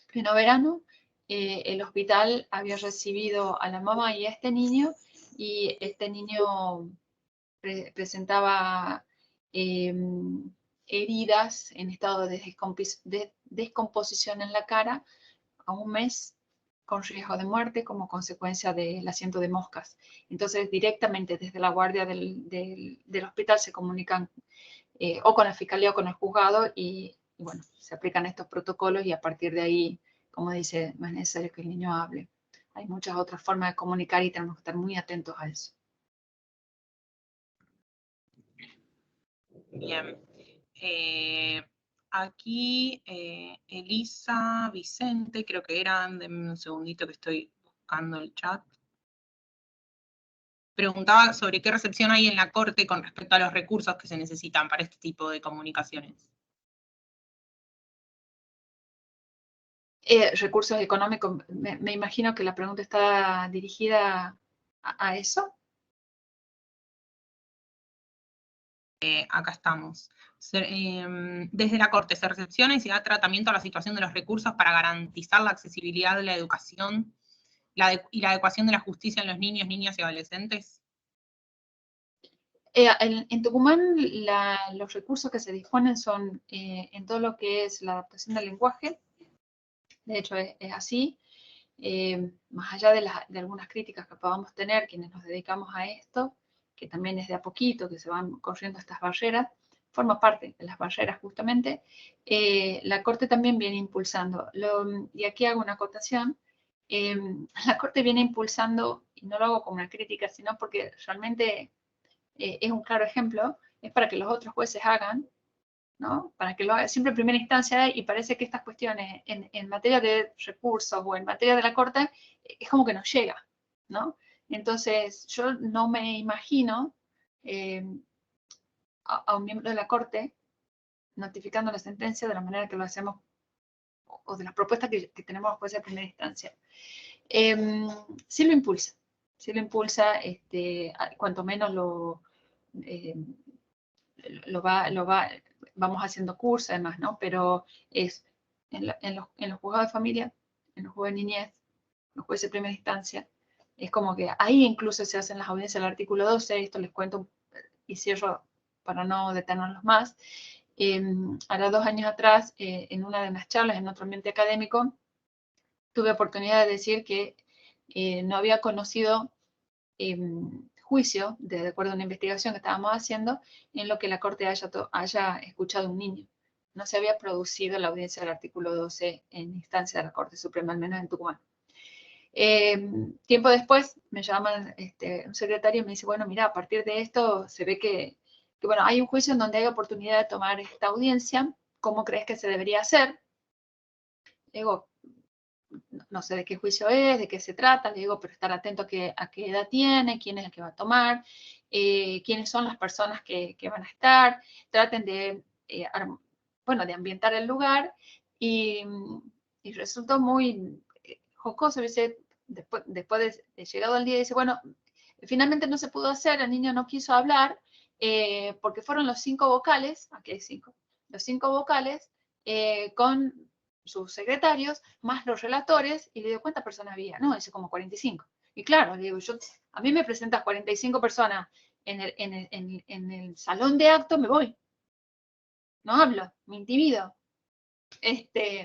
Speaker 4: pleno verano. El hospital había recibido a la mamá y a este niño, y este niño presentaba heridas en estado de descomposición en la cara a 1 mes, con riesgo de muerte como consecuencia del asiento de moscas. Entonces, directamente desde la guardia del hospital se comunican o con la fiscalía o con el juzgado, y bueno, se aplican estos protocolos, y a partir de ahí, como dice, no es necesario que el niño hable. Hay muchas otras formas de comunicar y tenemos que estar muy atentos a eso.
Speaker 3: Bien. Aquí Elisa, Vicente, creo que eran, denme un segundito que estoy buscando el chat. Preguntaba sobre qué recepción hay en la Corte con respecto a los recursos que se necesitan para este tipo de comunicaciones.
Speaker 4: Recursos económicos, me imagino que la pregunta está dirigida a eso.
Speaker 3: Acá estamos. Desde la Corte se recepciona y se da tratamiento a la situación de los recursos para garantizar la accesibilidad de la educación y la adecuación de la justicia en los niños, niñas y adolescentes.
Speaker 4: En Tucumán los recursos que se disponen son en todo lo que es la adaptación del lenguaje. De hecho es así. Más allá de algunas críticas que podamos tener quienes nos dedicamos a esto, que también es de a poquito que se van corriendo estas barreras, forma parte de las barreras justamente, la Corte también viene impulsando, y aquí hago una acotación, la Corte viene impulsando, y no lo hago como una crítica, sino porque realmente es un claro ejemplo, es para que los otros jueces hagan, ¿no? Para que lo haga siempre en primera instancia, y parece que estas cuestiones en materia de recursos o en materia de la Corte es como que nos llega, ¿no? Entonces, yo no me imagino a un miembro de la Corte notificando la sentencia de la manera que lo hacemos, o de las propuestas que tenemos los jueces de primera instancia. Sí lo impulsa, cuanto menos vamos haciendo cursos además, ¿no? Pero es en los juzgados de familia, en los juzgados de niñez, los jueces de primera instancia, es como que ahí incluso se hacen las audiencias del artículo 12, esto les cuento y cierro para no detenerlos más. Ahora 2 años atrás, en una de las charlas en otro ambiente académico, tuve oportunidad de decir que no había conocido juicio, de acuerdo a una investigación que estábamos haciendo, en lo que la Corte haya escuchado a un niño. No se había producido la audiencia del artículo 12 en instancia de la Corte Suprema, al menos en Tucumán. Tiempo después me llama un secretario y me dice, bueno, mira, a partir de esto se ve que bueno, hay un juicio en donde hay oportunidad de tomar esta audiencia, ¿cómo crees que se debería hacer? Digo, no sé de qué juicio es, de qué se trata, le digo, pero estar atento a qué edad tiene, quién es el que va a tomar, quiénes son las personas que van a estar, traten de, de ambientar el lugar, y resultó muy jocoso, dice, después de llegado el día, dice, bueno, finalmente no se pudo hacer, el niño no quiso hablar, porque fueron los 5 vocales, aquí hay 5, los 5 vocales, con sus secretarios, más los relatores, y le digo, ¿cuántas personas había? No, dice como 45. Y claro, le digo, a mí me presentas 45 personas en el salón de acto, me voy. No hablo, me intimido.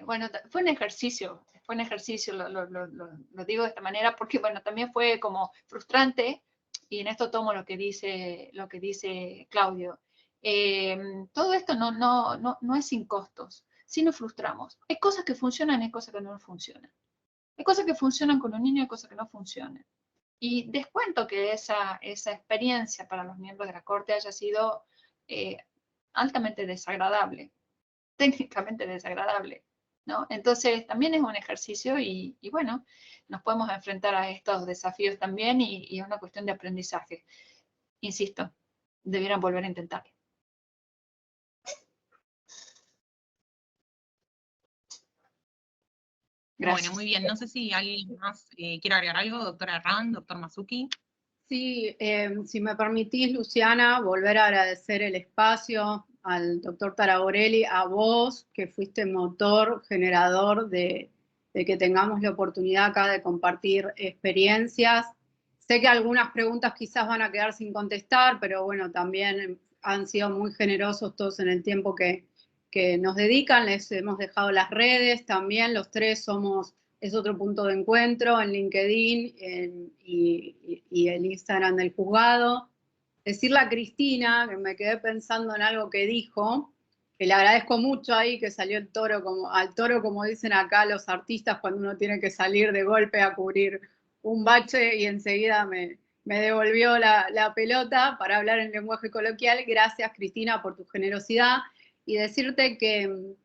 Speaker 4: Bueno, fue un ejercicio, lo digo de esta manera porque, bueno, también fue como frustrante, y en esto tomo lo que dice Claudio. Todo esto no es sin costos, sí nos frustramos. Hay cosas que funcionan y hay cosas que no funcionan. Hay cosas que funcionan con un niño y hay cosas que no funcionan. Y descuento que esa experiencia para los miembros de la Corte haya sido altamente desagradable, técnicamente desagradable, ¿no? Entonces también es un ejercicio y bueno, nos podemos enfrentar a estos desafíos también, y es una cuestión de aprendizaje. Insisto, debieran volver a intentarlo. Gracias.
Speaker 3: Bueno, muy bien. No sé si alguien más quiere agregar algo, doctora Herrán, doctor Masucchi.
Speaker 5: Sí, si me permitís, Luciana, volver a agradecer el espacio al doctor Taraborelli, a vos, que fuiste motor, generador de que tengamos la oportunidad acá de compartir experiencias. Sé que algunas preguntas quizás van a quedar sin contestar, pero bueno, también han sido muy generosos todos en el tiempo que nos dedican. Les hemos dejado las redes también, los 3 es otro punto de encuentro en LinkedIn y el Instagram del juzgado. Decirle a Cristina, que me quedé pensando en algo que dijo, que le agradezco mucho ahí, que salió al toro, como dicen acá los artistas, cuando uno tiene que salir de golpe a cubrir un bache, y enseguida me devolvió la pelota para hablar en lenguaje coloquial. Gracias, Cristina, por tu generosidad, y decirte que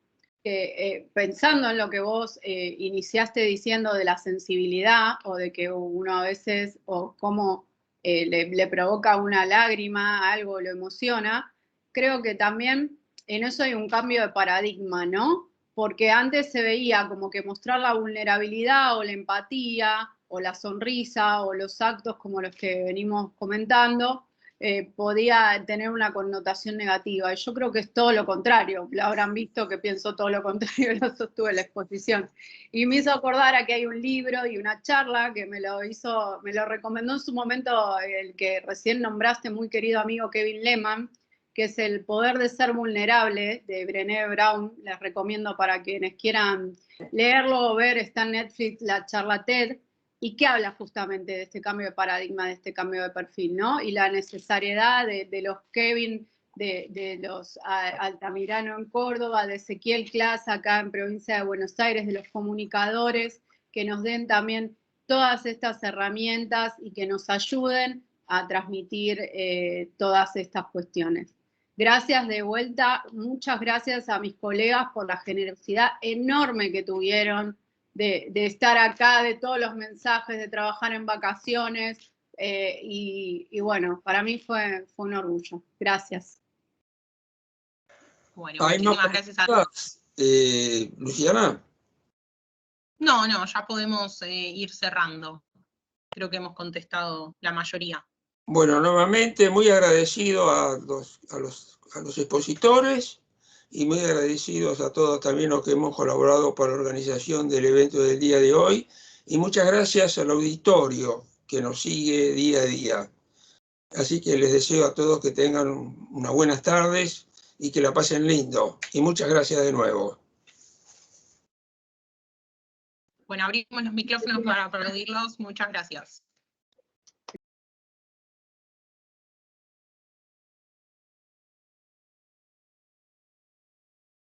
Speaker 5: pensando en lo que vos iniciaste diciendo de la sensibilidad, o de que uno a veces, o cómo le provoca una lágrima, algo lo emociona, creo que también en eso hay un cambio de paradigma, ¿no? Porque antes se veía como que mostrar la vulnerabilidad o la empatía o la sonrisa o los actos como los que venimos comentando podía tener una connotación negativa. Y yo creo que es todo lo contrario. Lo habrán visto que pienso todo lo contrario, lo sostuve en la exposición. Y me hizo acordar a que hay un libro y una charla que me lo recomendó en su momento el que recién nombraste, muy querido amigo Kevin Lehman, que es El poder de ser vulnerable, de Brené Brown. Les recomiendo para quienes quieran leerlo o ver, está en Netflix la charla TED, y que habla justamente de este cambio de paradigma, de este cambio de perfil, ¿no? Y la necesariedad de los Kevin, de los Altamirano en Córdoba, de Ezequiel Class acá en provincia de Buenos Aires, de los comunicadores, que nos den también todas estas herramientas y que nos ayuden a transmitir todas estas cuestiones. Gracias de vuelta, muchas gracias a mis colegas por la generosidad enorme que tuvieron de estar acá, de todos los mensajes, de trabajar en vacaciones, y bueno, para mí fue un orgullo. Gracias.
Speaker 3: Bueno, muchísimas gracias a todos.
Speaker 2: Luciana.
Speaker 3: No, ya podemos ir cerrando. Creo que hemos contestado la mayoría.
Speaker 2: Bueno, nuevamente muy agradecido a los expositores y muy agradecidos a todos también los que hemos colaborado para la organización del evento del día de hoy, y muchas gracias al auditorio que nos sigue día a día. Así que les deseo a todos que tengan unas buenas tardes y que la pasen lindo, y muchas gracias de nuevo.
Speaker 3: Bueno, abrimos los micrófonos para aplaudirlos. Muchas gracias.